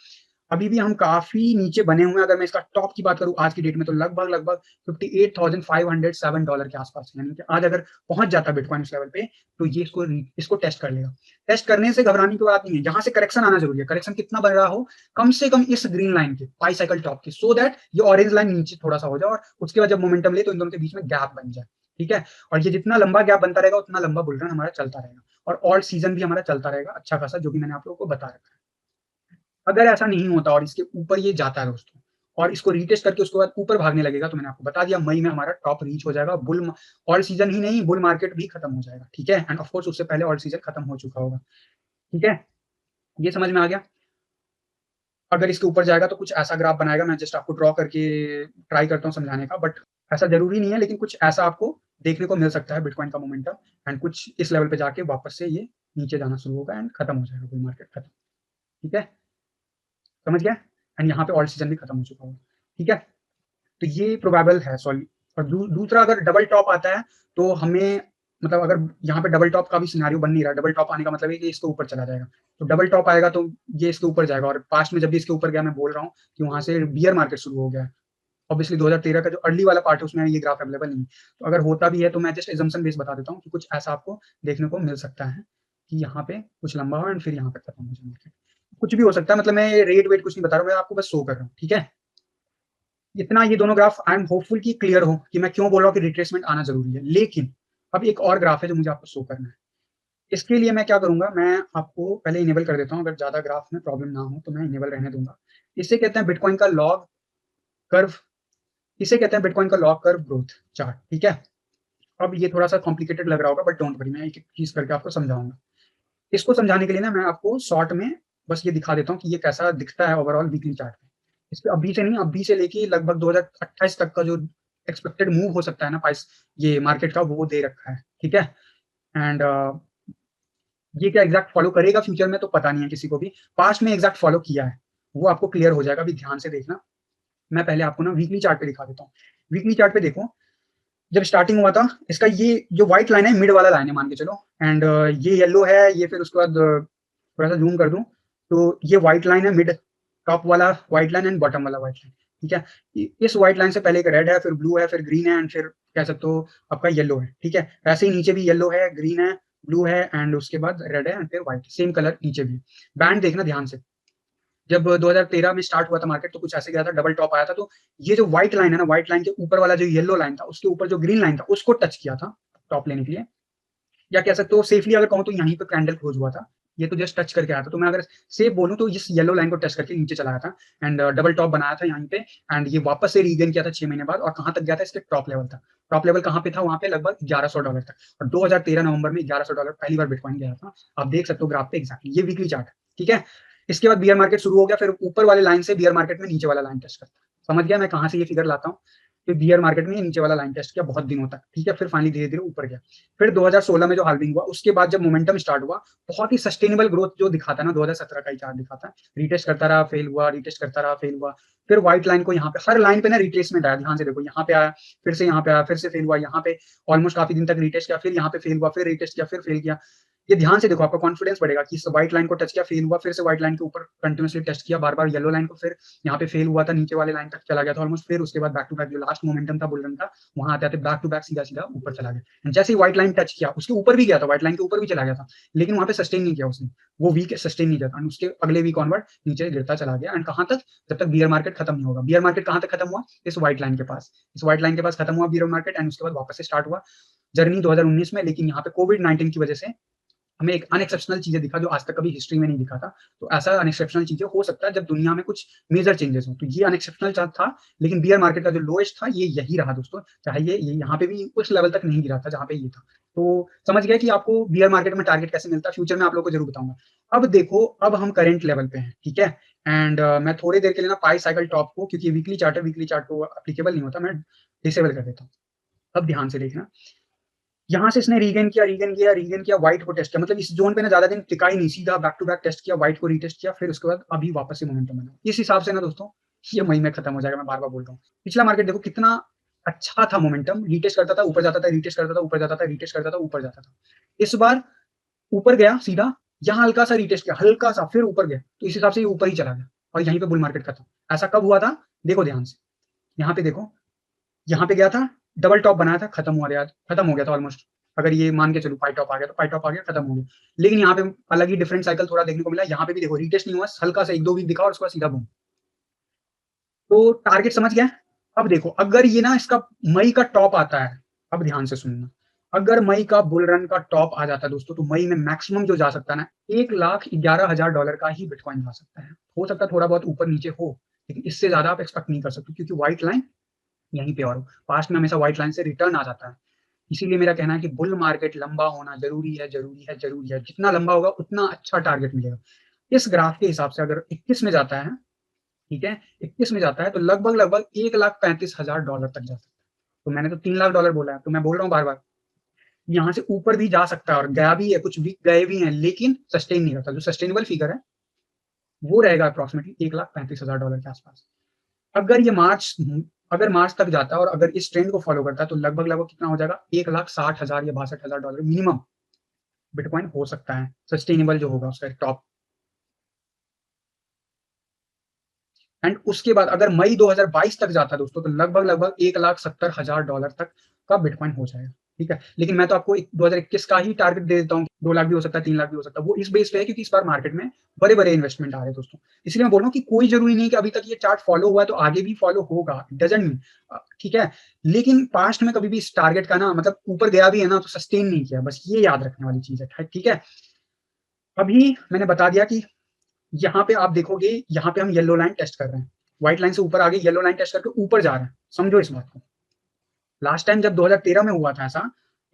अभी भी हम काफी नीचे बने हुए हैं। अगर मैं इसका टॉप की बात करूं आज की डेट में, तो लगभग लगभग $58,507 के आसपास, यानी कि आज अगर पहुंच जाता बिटकॉइन उस लेवल पे, तो ये इसको टेस्ट कर लेगा। टेस्ट करने से घबराने की बात नहीं है, यहाँ से करेक्शन आना जरूरी है। करेक्शन कितना बन रहा हो, कम से कम इस ग्रीन लाइन के पाई साइकिल टॉप के, सो दैट ये ऑरेंज लाइन नीचे थोड़ा सा हो जाए, और उसके बाद जब मोमेंटम ले तो इन दोनों के बीच में गैप बन जाए। ठीक है, और ये जितना लंबा गैप बनता रहेगा उतना लंबा बुल रन हमारा चलता रहेगा, और ऑल सीजन भी हमारा चलता रहेगा अच्छा खासा, जो भी मैंने आप लोगों को बता रखा है। अगर ऐसा नहीं होता और इसके ऊपर ये जाता है दोस्तों, और इसको रीटेस्ट करके उसके बाद ऊपर भागने लगेगा, तो मैंने आपको बता दिया मई में हमारा टॉप रीच हो जाएगा, बुल ऑल सीजन ही नहीं, बुल मार्केट भी खत्म हो जाएगा। ठीक है, एंड ऑफ कोर्स उससे पहले ऑल सीजन खत्म हो चुका होगा। ठीक है, ये समझ में आ गया? अगर इसके ऊपर जाएगा तो कुछ ऐसा ग्राफ बनाएगा, मैं जस्ट आपको ड्रॉ करके ट्राई करता हूँ समझाने का, बट ऐसा जरूरी नहीं है, लेकिन कुछ ऐसा आपको देखने को मिल सकता है बिटकॉइन का मोमेंटम, एंड कुछ इस लेवल पे जाके वापस से ये नीचे जाना शुरू होगा, एंड खत्म हो जाएगा बुल मार्केट खत्म। ठीक है, समझ गया? एंड यहाँ पे ऑल सीजन भी खत्म हो चुका होगा। ठीक है, तो ये प्रोबेबल है सॉरी। और दूसरा, अगर डबल टॉप आता है तो हमें, मतलब अगर यहाँ पे डबल टॉप का भी सिनारियो बन नहीं रहा, डबल टॉप आने का मतलब है कि इसके ऊपर चला जाएगा, तो डबल टॉप आएगा तो ये इसके ऊपर जाएगा। और पास्ट में जब भी इसके ऊपर गया, मैं बोल रहा हूँ कि वहां से बियर मार्केट शुरू हो गया है। ऑब्वियसली 2013 का जो अर्ली वाला पार्ट है उसमें ये ग्राफ अवेलेबल नहीं है, तो अगर होता भी है तो मैं जस्ट एजम्पशन बेस बता देता हूँ कि कुछ ऐसा आपको देखने को मिल सकता है कि यहाँ पे कुछ लंबा हो एंड फिर यहाँ पे खत्म हो जाए मार्केट। कुछ भी हो सकता है, मतलब मैं रेट वेट कुछ नहीं बता रहा हूँ, मैं आपको बस शो कर रहा हूँ। ठीक है, इतना ये दोनों ग्राफ आई एम होपफुल कि क्लियर हो कि मैं क्यों बोल रहा हूँ कि रिट्रेसमेंट आना जरूरी है। लेकिन अब एक और ग्राफ है जो मुझे आपको शो करना है। इसके लिए मैं क्या करूंगा, मैं आपको पहले इनेबल कर देता हूँ, अगर ज्यादा ग्राफ में प्रॉब्लम ना हो तो मैं इनेबल रहने दूंगा। इसे कहते हैं बिटकॉइन का लॉग कर्व, इसे कहते हैं बिटकॉइन का लॉग कर्व ग्रोथ चार्ट। ठीक है, अब ये थोड़ा सा कॉम्प्लिकेटेड लग रहा होगा, बट डोंट वरी, मैं एक एक चीज करके आपको समझाऊंगा। इसको समझाने के लिए ना मैं आपको शॉर्ट में बस ये दिखा देता हूँ कि ये कैसा दिखता है ओवरऑल वीकली चार्ट में। इसके अभी से नहीं, अभी से लेके लगभग 2028 तक का जो एक्सपेक्टेड मूव हो सकता है ना प्राइस ये मार्केट का, वो दे रखा है, ठीक है। एंड ये क्या एग्जैक्ट फॉलो करेगा फ्यूचर में तो पता नहीं है किसी को भी, पास्ट में एग्जैक्ट फॉलो किया है, वो आपको क्लियर हो जाएगा, अभी ध्यान से देखना। मैं पहले आपको ना वीकली चार्ट पे दिखा देता हूँ। वीकली चार्ट पे देखो, जब स्टार्टिंग हुआ था इसका, ये जो व्हाइट लाइन है मिड वाला लाइन है मान के चलो, एंड ये येलो है, ये फिर उसके बाद थोड़ा सा जूम कर दूं तो ये व्हाइट लाइन है मिड, टॉप वाला व्हाइट लाइन एंड बॉटम वाला व्हाइट लाइन, ठीक है। इस व्हाइट लाइन से पहले एक रेड है, फिर ब्लू है, फिर ग्रीन है, एंड फिर कह सकते हो आपका येलो है, ठीक है। ऐसे ही नीचे भी येलो है, ग्रीन है, ब्लू है, एंड उसके बाद रेड है, एंड फिर व्हाइट, सेम कलर नीचे भी। बैंड देखना ध्यान से, जब 2013 में स्टार्ट हुआ था मार्केट तो कुछ ऐसे गया था, डबल टॉप आया था, तो ये जो व्हाइट लाइन है ना, व्हाइट लाइन के ऊपर वाला जो येलो लाइन था उसके ऊपर जो ग्रीन लाइन था उसको टच किया था टॉप लेने के लिए, या कह सकते हो सेफली अगर कहूँ तो यहीं पे कैंडल क्लोज हुआ था, ये तो जस्ट टच करके आया था, तो मैं अगर सेफ बोलूं तो इस येलो लाइन को टच करके नीचे चला आया था, एंड डबल टॉप बनाया था यहाँ पे, एंड ये वापस से रीगेन किया था 6 महीने बाद, और कहाँ तक गया था, इसके टॉप लेवल था। टॉप लेवल कहाँ पे था, वहां पे लगभग $1100 तक, और 2013 नवंबर में $1100 पहली बार बिटकॉइन गया था। आप देख सकते हो ग्राफ पे एग्जैक्टली, ये वीकली चार्ट है, ठीक है। इसके बाद बियर मार्केट शुरू हो गया, फिर ऊपर वाले लाइन से बियर मार्केट में नीचे वाला लाइन टेस्ट करता है। समझ गया मैं कहाँ से ये फिगर लाता हूँ, फिर बियर मार्केट में नीचे वाला लाइन टेस्ट किया बहुत दिनों तक, ठीक है, फिर फाइनली धीरे धीरे ऊपर गया। फिर 2016 में जो हाल्विंग हुआ उसके बाद जब मोमेंटम स्टार्ट हुआ, बहुत ही सस्टेनेबल ग्रोथ जो दिखाता है ना, 2017 का ही चार्ट दिखाता है, रिटेस्ट करता रहा, फेल हुआ, रिटेस्ट करता रहा, फेल हुआ, फिर व्हाइट लाइन को यहाँ पे हर लाइन पे ना रिट्रेसमेंट आया, ध्यान से देखो, यहाँ पे आया, फिर से यहाँ पे आया, फिर से फेल हुआ, यहाँ पे ऑलमोस्ट काफी दिन तक रिटेस्ट किया, फिर यहाँ पे फेल हुआ, फिर रिटेस्ट किया, फिर फेल किया। ये ध्यान से देखो, आपका कॉन्फिडेंस बढ़ेगा कि इस व्हाइट लाइन को टच किया, फेल हुआ, फिर से व्हाइट लाइन के ऊपर कंटिन्यूसली टेस्ट किया बार बार, येलो लाइन को, फिर यहाँ पे फेल हुआ था, नीचे वाले लाइन तक चला गया था ऑलमोस्ट, फिर उसके बाद बैक टू बैक जो लास्ट मोमेंटम था बुल रन का, वहां आते आते बैक टू बैक सीधा सीधा ऊपर चला गया। जैसे ही व्हाइट लाइन टच किया उसके ऊपर भी गया था, व्हाइट लाइन के ऊपर भी चला गया था, लेकिन वहां पे सस्टेन नहीं किया उसने, वो वीक सस्टेन नहीं किया था, उसके अगले वीक ऑनवर्ड नीचे गिरता चला गया, एंड कहाँ तक, जब तक बियर मार्केट खत्म नहीं होगा। बियर मार्केट कहाँ तक खत्म हुआ, इस व्हाइट लाइन के पास, इस व्हाइट लाइन के पास खत्म हुआ बियर मार्केट, एंड उसके बाद वापस से स्टार्ट हुआ जर्नी 2019 में, लेकिन यहाँ पे कोविड-19 की वजह से हमें एक अनएक्सेप्शनल चीजें दिखा जो आज तक कभी हिस्ट्री में नहीं दिखा था। तो ऐसा अनएक्सेप्शनल चीजें हो सकता है जब दुनिया में कुछ मेजर चेंजेस हो, तो ये अनएक्सेप्शनल था, लेकिन बियर मार्केट का जो लोएस्ट था ये यही रहा दोस्तों, चाहे ये यहाँ पे भी उस लेवल तक नहीं गिरा था जहाँ पे ये था। तो समझ गया कि आपको बियर मार्केट में टारगेट कैसे मिलता है, फ्यूचर में आप लोग को जरूर बताऊंगा। अब देखो, अब हम करंट लेवल पे हैं, ठीक है, एंड मैं थोड़ी देर के लिए ना पाई साइकिल टॉप को, क्योंकि वीकली चार्ट है, वीकली चार्ट को अप्लीकेबल नहीं होता, मैं डिसेबल कर देता हूँ। अब ध्यान से देखना, यहाँ से इसने रीगेन किया, रीगेन किया, रीगेन किया, व्हाइट को टेस्ट किया, मतलब इस जोन पे ना ज्यादा दिन टिका ही नहीं, सीधा बैक टू बैक टेस्ट किया, व्हाइट को रीटेस्ट किया, फिर उसके बाद अभी वापस से मोमेंटम बना। इस हिसाब से ना दोस्तों ये मई में खत्म हो जाएगा, मैं बार बार बोल रहा हूँ। पिछला मार्केट देखो कितना अच्छा था, मोमेंटम रीटेस्ट करता था, ऊपर जाता था, रीटेस्ट करता था, ऊपर जाता था, रीटेस्ट करता था, ऊपर जाता था। इस बार ऊपर गया सीधा, यहाँ हल्का सा रीटेस्ट किया, हल्का सा, फिर ऊपर गया, तो इस हिसाब से ये ऊपर ही चला गया, और यहीं पे बुल मार्केट खत्म। ऐसा कब हुआ था, देखो ध्यान से, यहाँ पे देखो, यहाँ पे गया था, डबल टॉप बनाया था, खत्म हुआ, खत्म हो गया था ऑलमोस्ट। अगर ये मान के चलो पाई टॉप आ गया तो पाई टॉप आ गया, खत्म हो गया। लेकिन यहाँ पे अलग ही डिफरेंट साइकिल थोड़ा देखने को मिला, यहाँ पे भी देखो रिटेस्ट नहीं हुआ, हल्का सा एक दो वीक दिखा और उसके बाद सीधा बूम। तो टारगेट समझ गया। अब देखो, अगर ये ना इसका मई का टॉप आता है, अब ध्यान से सुनना, अगर मई का बुल रन का टॉप आ जाता है दोस्तों, तो मई में मैक्सिमम जो जा सकता है ना, $1,11,000 का ही बिटकॉइन जा सकता है। हो सकता है थोड़ा बहुत ऊपर नीचे हो, लेकिन इससे ज्यादा आप एक्सपेक्ट नहीं कर सकते, क्योंकि व्हाइट लाइन यहीं पे, और पास्ट में हमेशा व्हाइट लाइन से रिटर्न आ जाता है। इसीलिए मेरा कहना है कि बुल मार्केट लंबा होना जरूरी है, जरूरी है, जरूरी है, जितना लंबा होगा उतना अच्छा टारगेट मिलेगा। इस ग्राफ के हिसाब से अगर 21 में जाता है, ठीक है, 21 में जाता है तो लगभग लगभग $1,35,000 तक जा सकता है। तो मैंने तो $3 लाख बोला है, तो मैं बोल रहा हूँ बार बार, यहाँ से ऊपर भी जा सकता है, और गया भी है, कुछ वीक गए भी हैं, लेकिन सस्टेन नहीं रहता। जो सस्टेनेबल फिगर है वो रहेगा अप्रोक्सीमेटली $1,35,000 के आसपास। अगर ये मार्च तक जाता है, और अगर इस ट्रेंड को फॉलो करता है, तो लगभग लगभग कितना हो जाएगा, $1,60,000 या $62,000 मिनिमम बिटकॉइन हो सकता है, सस्टेनेबल जो होगा उसका टॉप। एंड उसके बाद अगर मई 2022 तक जाता है दोस्तों, तो लगभग लगभग $1,70,000 तक का बिटकॉइन हो जाएगा, ठीक है। लेकिन मैं तो आपको 2021 का ही टारगेट दे देता हूँ, 2 लाख भी हो सकता है, 3 लाख भी हो सकता है, वो इस बेस पे है क्योंकि इस बार मार्केट में बड़े बड़े इन्वेस्टमेंट आ रहे हैं दोस्तों। इसलिए मैं बोल रहा हूँ कि कोई जरूरी नहीं कि अभी तक ये चार्ट फॉलो हुआ है तो आगे भी फॉलो होगा, डजंट मीन, ठीक है। लेकिन पास्ट में कभी भी इस टारगेट का ना, मतलब ऊपर गया भी है ना तो सस्टेन नहीं किया, बस ये याद रखने वाली चीज है, ठीक है। अभी मैंने बता दिया कि यहाँ पे आप देखोगे, यहाँ पे हम येलो लाइन टेस्ट कर रहे हैं, व्हाइट लाइन से ऊपर आगे येलो लाइन टेस्ट करके ऊपर जा रहे हैं, समझो इस बात को। लास्ट टाइम जब 2013 में हुआ था ऐसा,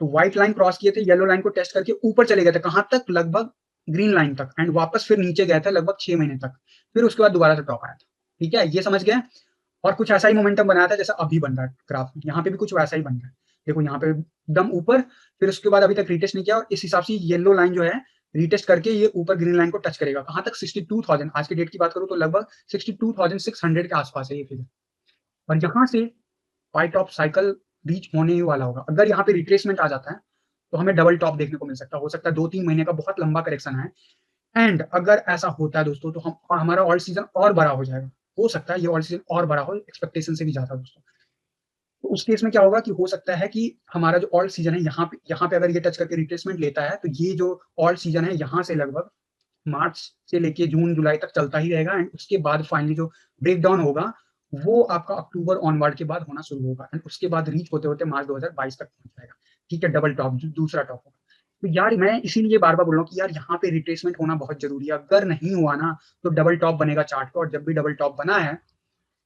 तो व्हाइट लाइन क्रॉस किए थे, येलो लाइन को टेस्ट करके ऊपर चले गए थे, कहाँ तक, लगभग ग्रीन लाइन तक, एंड वापस फिर नीचे गए थे लगभग 6 महीने तक, फिर उसके बाद दोबारा से टॉप आया था। ठीक है, ये समझ गए। और कुछ ऐसा ही मोमेंटम बनाया था जैसा अभी बन रहा है ग्राफ में, यहाँ पे भी कुछ वैसा ही बन रहा है। देखो यहाँ पे एकदम ऊपर, फिर उसके बाद अभी तक रीटेस्ट नहीं किया, और इस हिसाब से येलो लाइन जो है रीटेस्ट करके ये ऊपर ग्रीन लाइन को टच करेगा, कहाँ तक, 62,000। आज के डेट की बात करूँ तो लगभग 62,600 के आसपास है ये फिगर। और यहाँ से पाई टॉप साइकिल रीच होने ही वाला होगा। अगर यहाँ पे रिट्रेसमेंट आ जाता है तो हमें डबल टॉप देखने को मिल सकता है, हो सकता है 2-3 महीने का बहुत लंबा करेक्शन है। एंड अगर ऐसा होता है दोस्तों, तो हमारा ऑल सीजन और बड़ा हो जाएगा, हो सकता है ये ऑल सीजन और बड़ा हो एक्सपेक्टेशन से भी ज्यादा दोस्तों। तो उस केस में क्या होगा कि हो सकता है कि हमारा जो ऑल सीजन है यहाँ पे अगर ये टच करके रिट्रेसमेंट लेता है, तो ये जो ऑल सीजन है यहाँ से लगभग मार्च से लेके जून जुलाई तक चलता ही रहेगा, एंड उसके बाद फाइनली जो ब्रेक डाउन होगा वो आपका अक्टूबर ऑनवर्ड के बाद होना शुरू होगा, एंड उसके बाद रीच होते होते मार्च 2022 तक पहुंच जाएगा। ठीक है, डबल टॉप जो दूसरा टॉप होगा। तो यार मैं इसीलिए बार बार बोल रहा हूँ कि यार यहाँ पे रिट्रेसमेंट होना बहुत जरूरी है। अगर नहीं हुआ ना तो डबल टॉप बनेगा चार्ट पे, और जब भी डबल टॉप बना है,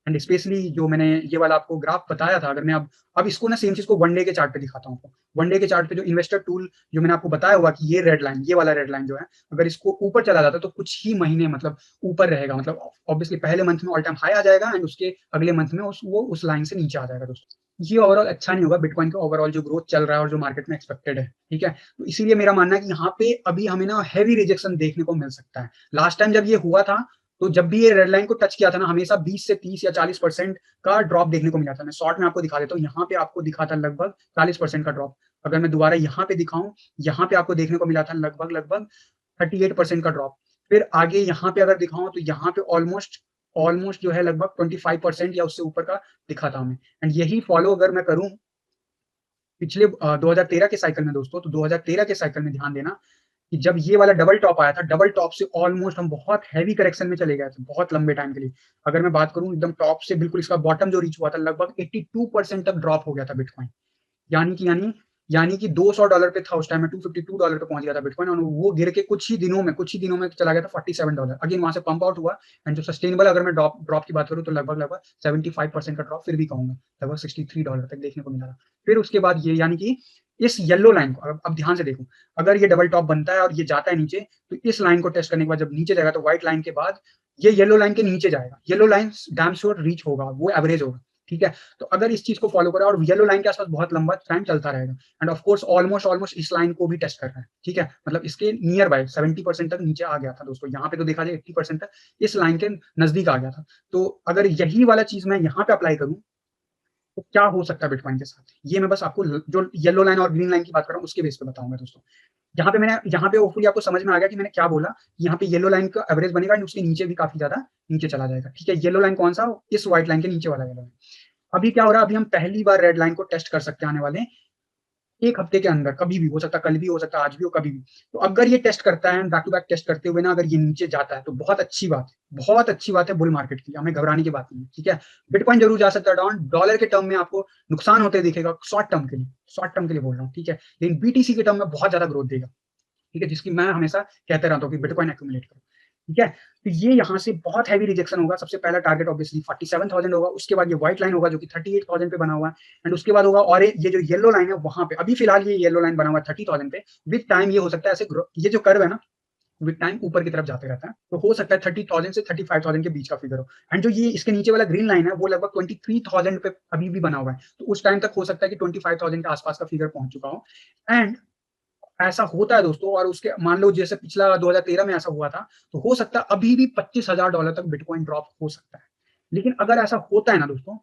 एंड स्पेशली जो मैंने ये वाला आपको ग्राफ बताया था, अगर मैं अब इसको ना सेम चीज को वनडे के चार्ट पे दिखाता हूँ। वनडे के चार्ट पे जो इन्वेस्टर टूल जो मैंने आपको बताया हुआ कि ये रेड लाइन, ये वाला रेड लाइन जो है, अगर इसको ऊपर चला जाता है तो कुछ ही महीने मतलब ऊपर रहेगा, मतलब ऑब्वियसली पहले मंथ में ऑल टाइम हाई आ जाएगा, एंड उसके अगले मंथ में वो उस लाइन से नीचे आ जाएगा दोस्तों। ये ओवरऑल अच्छा नहीं होगा बिटकॉइन का ओवरऑल जो ग्रोथ चल रहा है और जो मार्केट में एक्सपेक्टेड है। ठीक है, तो इसीलिए मेरा मानना है कि यहाँ पे अभी हमें ना हैवी रिजेक्शन देखने को मिल सकता है। लास्ट टाइम जब ये हुआ था, तो जब भी ये रेड लाइन को टच किया था ना, हमेशा 20 से 30 या 40% का ड्रॉप देखने को मिला था। मैं शॉर्ट में आपको दिखा देता हूँ, यहाँ पे आपको दिखा था लगभग 40% का ड्रॉप। अगर मैं दोबारा यहाँ पे दिखाऊं, यहाँ पे आपको देखने को मिला था लगभग लगभग 38% का ड्रॉप। फिर आगे यहाँ पे अगर दिखाऊं तो यहाँ पे ऑलमोस्ट ऑलमोस्ट जो है लगभग 25% या उससे ऊपर का दिखा था हमें। एंड यही फॉलो अगर मैं करूं पिछले 2013 के साइकिल में दोस्तों, तो 2013 के साइकिल में ध्यान देना कि जब ये वाला डबल टॉप आया था, डबल टॉप से ऑलमोस्ट हम बहुत हैवी करेक्शन में चले गए थे बहुत लंबे टाइम के लिए। अगर मैं बात करूं एकदम टॉप से बिल्कुल इसका बॉटम जो रीच हुआ था, लगभग 82% तक ड्रॉप हो गया था बिटकॉइन। यानी कि $200 पे था उस टाइम में, $252 पे पहुंच गया था बिटकॉइन, और वो गिर के कुछ ही दिनों में चला गया था $47। अगेन वहां से पंप आउट हुआ, एंड जो सस्टेनेबल अगर मैं ड्रॉप की बात करूं तो लगभग लगभग 75% का ड्रॉप फिर भी कहूंगा, लगभग $63 तक देखने को मिला था। फिर उसके बाद ये यानी कि इस येलो लाइन को अब ध्यान से देखो, अगर ये डबल टॉप बनता है और ये जाता है नीचे, तो इस लाइन को टेस्ट करने के बाद जब नीचे जाएगा तो व्हाइट लाइन के बाद ये येलो लाइन के नीचे जाएगा, yellow line damn sure reach होगा, वो एवरेज होगा। ठीक है, तो अगर इस चीज को फॉलो करें और येलो लाइन के आसपास बहुत लंबा टाइम चलता रहेगा, end of course almost almost इस लाइन को भी टेस्ट कर रहा है। ठीक है, मतलब इसके नियर बाय 70% तक नीचे आ गया था दोस्तों, यहाँ पे तो देखा जाए 80% तक इस लाइन के नजदीक आ गया था। तो अगर यही वाला चीज मैं यहाँ पे अप्लाई करूँ तो क्या हो सकता है बिटकॉइन के साथ, ये मैं बस आपको जो येलो लाइन और ग्रीन लाइन की बात कर रहा हूँ उसके बेस पे बताऊंगा दोस्तों। यहाँ पे होपफुली आपको समझ में आ गया कि मैंने क्या बोला। यहाँ पे येलो लाइन का एवरेज बनेगा, उसके नीचे भी काफी ज्यादा नीचे चला जाएगा। ठीक है, येलो लाइन कौन सा, इस व्हाइट लाइन के नीचे वाला येलो लाइन। अभी क्या हो रहा है, अभी हम पहली बार रेड लाइन को टेस्ट कर सकते हैं आने वाले एक हफ्ते के अंदर, कभी भी हो सकता है, कल भी हो सकता है, आज भी हो, कभी भी। तो अगर ये टेस्ट करता है बैक टू बैक टेस्ट करते हुए ना, अगर ये नीचे जाता है तो बहुत अच्छी बात है, बहुत अच्छी बात है बुल मार्केट की, हमें घबराने की बात नहीं है। ठीक है, बिटकॉइन जरूर जा सकता है डाउन, डॉलर के टर्म में आपको नुकसान होते दिखेगा शॉर्ट टर्म के लिए बोल रहा हूँ। ठीक है, लेकिन बीटीसी के टर्म में बहुत ज्यादा ग्रोथ देगा। ठीक है, जिसकी मैं हमेशा कहते रहता हूँ कि बिटकॉइन एक्यूमुलेट करो। ठीक है, तो ये यहाँ से बहुत हैवी रिजेक्शन होगा। सबसे पहला टारगेट ऑब्वियसली 47,000 होगा, उसके बाद ये व्हाइट लाइन होगा जो कि 38,000 पे बना हुआ है, एंड उसके बाद होगा और ये जो येलो लाइन है वहां पे, अभी फिलहाल ये येलो लाइन बना हुआ है 30,000 पे। विद टाइम ये हो सकता है ऐसे ये जो कर्व है ना, विद टाइम ऊपर की तरफ जाते रहता है, तो हो सकता है 30,000 से 35,000 के बीच का फिगर हो। एंड जो ये इसके नीचे वाला ग्रीन लाइन है वो लगभग 23,000 पे अभी भी बना हुआ है, तो उस टाइम तक हो सकता है कि 25,000 के आसपास का फिगर पहुंच चुका हो। एंड ऐसा होता है दोस्तों, और उसके मान लो जैसे पिछला 2013 में ऐसा हुआ था, तो हो सकता है अभी भी $25,000 तक बिटकॉइन ड्रॉप हो सकता है। लेकिन अगर ऐसा होता है ना दोस्तों,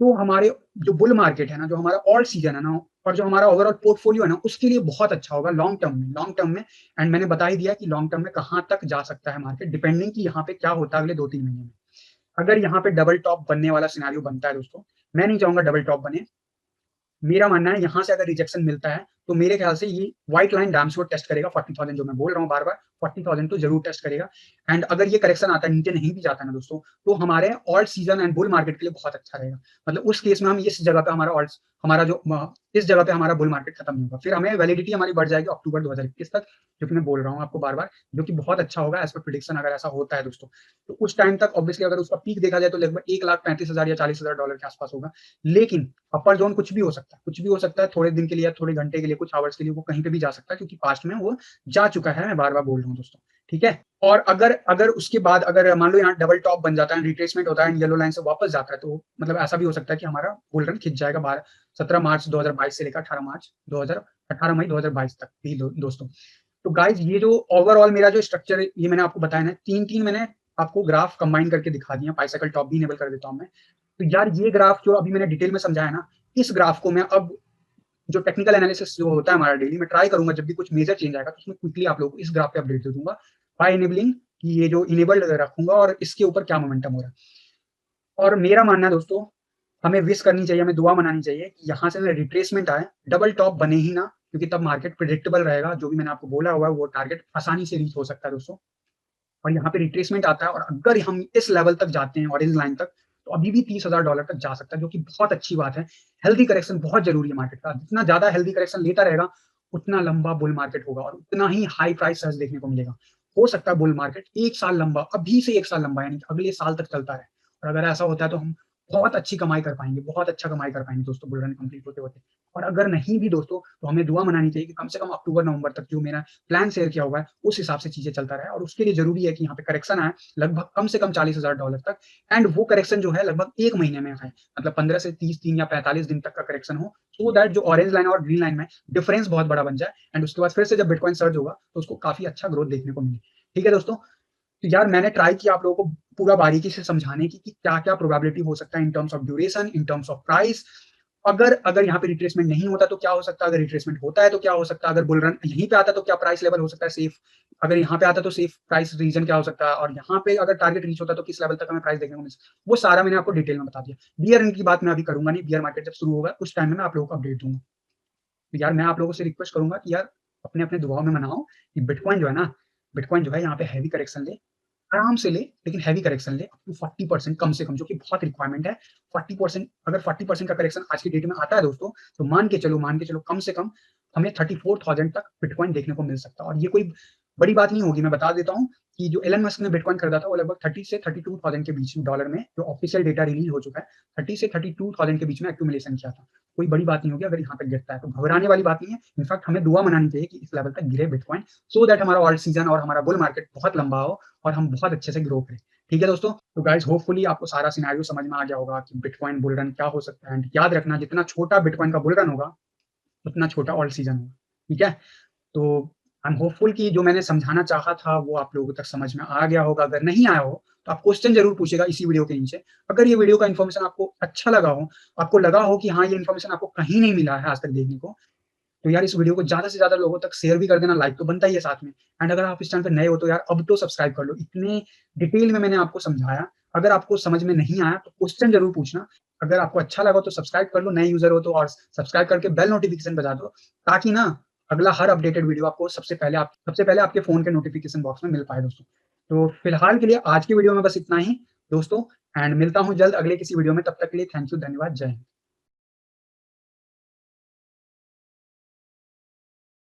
तो हमारे जो बुल मार्केट है ना, जो हमारा ऑल सीजन है ना, और जो हमारा ओवरऑल पोर्टफोलियो है ना, उसके लिए बहुत अच्छा होगा लॉन्ग टर्म में। एंड मैंने बता ही दिया कि लॉन्ग टर्म में कहाँ तक जा सकता है मार्केट, डिपेंडिंग कि यहाँ पे क्या होता है अगले 2-3 महीने में। अगर यहाँ पे डबल टॉप बनने वाला सिनेरियो बनता है दोस्तों, मैं नहीं चाहूंगा डबल टॉप बने। मेरा मानना है यहाँ से अगर रिजेक्शन मिलता है तो मेरे ख्याल से ये white line damn sure test करेगा 40,000 जो मैं बोल रहा हूँ बार-बार, 40,000 तो ज़रूर टेस्ट करेगा। एंड अगर ये करेक्शन आता है, नीचे नहीं भी जाता है ना दोस्तों, तो हमारे alt season and bull market के लिए बहुत अच्छा रहेगा। मतलब उस केस में हम इस जगह पे हमारा जो इस जगह पे हमारा बुल मार्केट खत्म नहीं होगा। फिर हमें वैलिडिटी हमारी बढ़ जाएगी अक्टूबर 2021 तक, जो कि मैं बोल रहा हूँ आपको बार-बार, जो कि बहुत अच्छा होगा एज़ पर प्रेडिक्शन अगर ऐसा होता है दोस्तों। तो उस टाइम तक ऑब्वियसली अगर उसका पीक देखा जाए तो लगभग $1,35,000 या $40,000 के आस-पास होगा। लेकिन अपर ज़ोन कुछ भी हो सकता है, कुछ भी हो सकता है, थोड़े दिन के लिए या थोड़े घंटे के लिए, कुछ आवर्स के लिए वो कहीं पे भी जा सकता है, क्योंकि पास्ट में वो जा चुका है, मैं बार-बार बोल रहा हूँ दोस्तों, ठीक है? और अगर अगर उसके बाद अगर मान लो यहाँ डबल टॉप बन जाता है, रिट्रेसमेंट होता है एंड येलो लाइन से वापस जाता है, तो मतलब ऐसा भी हो सकता है कि हमारा बुल रन खिंच जाएगा 17 मार्च 2022 से लेकर 18 मई 2022 तक भी दोस्तों। तो गाइस ये जो ओवरऑल मेरा जो स्ट्रक्चर है, ये मैंने आपको बताया ना, 3-3 मैंने आपको ग्राफ कंबाइन करके दिखा दिए हैं, बाइसाइकिल टॉप भी इनेबल कर देता हूँ मैं। तो यार ये ग्राफ जो अभी मैंने डिटेल में समझाया ना, इस ग्राफ को मैं अब जो टेक्निकल एनालिसिस जो होता है हमारा डेली, मैं ट्राई करूँगा जब भी कुछ मेजर चेंज आएगा, तो उसमें क्विकली आप लोगों को इस ग्राफ पे अपडेट दे दूँगा, बाय इनेबलिंग कि ये जो इनेबल्ड रखूँगा और इसके ऊपर क्या मोमेंटम हो रहा है। और मेरा मानना है दोस्तों, हमें विश करनी चाहिए, हमें दुआ मनानी चाहिए कि यहाँ से रिट्रेसमेंट आए, डबल टॉप बने ही ना, क्योंकि तब मार्केट प्रेडिक्टेबल रहेगा। जो भी मैंने आपको बोला हुआ है, वो टारगेट आसानी से रीच हो सकता है दोस्तों। और यहाँ पे रिट्रेसमेंट आता है और अगर हम इस लेवल तक जाते हैं, ऑरेंज लाइन तक, तो अभी भी $30,000 तक जा सकता है, जो कि बहुत अच्छी बात है। हेल्दी करेक्शन बहुत ज़रूरी है मार्केट का। जितना ज़्यादा हेल्दी करेक्शन लेता रहेगा, उतना लंबा बुल मार्केट होगा और उतना ही हाई प्राइस सर्ज देखने को मिलेगा। हो सकता है बुल मार्केट 1 साल लंबा, अभी से 1 साल लंबा, यानी कि अगले साल तक चलता रहे। और अगर ऐसा होता है तो हम बहुत अच्छी कमाई कर पाएँगे, बहुत अच्छा कमाई कर पाएँगे दोस्तों, बुल रन कंप्लीट होते-होते। और अगर नहीं भी दोस्तों, तो हमें दुआ मनानी चाहिए कि कम से कम अक्टूबर-नवंबर तक जो मेरा प्लान शेयर किया हुआ है, उस हिसाब से चीज़ें चलता रहे। और उसके लिए ज़रूरी है कि यहाँ पे करेक्शन आए, लगभग कम से कम $40,000 तक। एंड वो करेक्शन जो है लगभग 1 महीने में आए, मतलब 15 से 30 दिन या 45 दिन तक का करेक्शन हो, सो दैट जो ऑरेंज लाइन और ग्रीन लाइन में डिफरेंस बहुत बड़ा बन जाए एंड उसके बाद फिर से जब बिटकॉइन सर्ज होगा, तो उसको काफ़ी अच्छा ग्रोथ देखने को मिले। ठीक है दोस्तों? तो यार मैंने ट्राई किया आप लोगों को पूरा बारीकी से समझाने की कि क्या-क्या प्रोबेबिलिटी हो सकता है in terms of duration, in terms of price. अगर अगर यहाँ पे रिट्रेसमेंट नहीं होता तो क्या हो सकता है? अगर रिट्रेसमेंट होता है तो क्या हो सकता है? अगर बुल रन यहीं पे आता तो क्या प्राइस लेवल हो सकता है सेफ? अगर यहाँ पे आता तो सेफ प्राइस रीजन क्या हो सकता है? और यहाँ पे अगर टारगेट रीच होता तो किस लेवल तक हमें प्राइस देखने को मिल सकता है? वो सारा मैंने आपको डिटेल में बता दिया। बियर रन की बात मैं अभी करूँगा नहीं, बियर मार्केट जब शुरू होगा उस टाइम में मैं आप लोगों को अपडेट दूँगा। तो यार मैं आप लोगों से रिक्वेस्ट करूँगा कि यार अपने-अपने दुआओं में मनाओ कि बिटकॉइन जो है यहाँ पे हेवी करेक्शन ले, आराम से ले, लेकिन हेवी करेक्शन ले, अप टू 40% कम से कम, जो कि बहुत रिक्वायरमेंट है। 40% अगर 40% का करेक्शन आज की डेट में आता है दोस्तों, तो मान के चलो कम से कम हमें 34,000 तक बिटकॉइन देखने को मिल सकता है। और ये कोई बड़ी बात नहीं होगी, मैं बता देता हूँ कि जो एलन मस्क ने बिटकॉइन खरीदा था, वो लगभग 30 से 32,000 के बीच में डॉलर में, जो ऑफिशियल डेटा रिलीज़ हो चुका है, 30 से 32,000 के बीच में एक्यूमुलेशन किया था। कोई बड़ी बात नहीं होगी अगर यहाँ तक गिरता है, तो घबराने वाली बात नहीं है। इनफैक्ट हमें दुआ मनानी चाहिए कि इस लेवल तक गिरे बिटकॉइन, सो दैट हमारा ऑल्ट सीजन और हमारा बुल मार्केट बहुत लंबा हो और हम बहुत अच्छे से ग्रो करें। ठीक है दोस्तों? तो गाइज़ होपफुली आपको सारा सिनेरियो समझ में आ गया होगा कि बिटकॉइन बुल रन क्या हो सकता है। एंड याद रखना, जितना छोटा बिटकॉइन का बुल रन होगा, उतना छोटा ऑल्ट सीजन होगा। ठीक है? तो आई एम होपफुल कि जो मैंने समझाना चाहा था वो आप लोगों तक समझ में आ गया होगा। अगर नहीं आया हो, तो आप क्वेश्चन ज़रूर पूछिएगा इसी वीडियो के नीचे। अगर ये वीडियो का इन्फॉर्मेशन आपको अच्छा लगा हो, आपको लगा हो कि हाँ, ये इन्फॉर्मेशन आपको कहीं नहीं मिला है आज तक देखने को, तो यार इस वीडियो को ज़्यादा से ज़्यादा लोगों तक शेयर भी कर देना, लाइक तो बनता ही है साथ में। एंड अगर आप इस चैनल पे नए हो तो यार अब तो सब्सक्राइब कर लो। इतने डिटेल में मैंने आपको समझाया, अगर आपको समझ में नहीं आया तो क्वेश्चन ज़रूर पूछना। अगर आपको अच्छा लगा तो सब्सक्राइब कर लो, नए यूज़र हो तो, और सब्सक्राइब करके बेल नोटिफ़िकेशन बजा दो, ताकि ना अगला हर अपडेटेड वीडियो आपको सबसे पहले आपके फ़ोन के नोटिफ़िकेशन बॉक्स में मिल पाए दोस्तों। तो फिलहाल के लिए आज की वीडियो में बस इतना ही दोस्तों, एंड मिलता हूँ जल्द अगले किसी वीडियो में। तब तक के लिए थैंक यू, धन्यवाद, जय हिंद।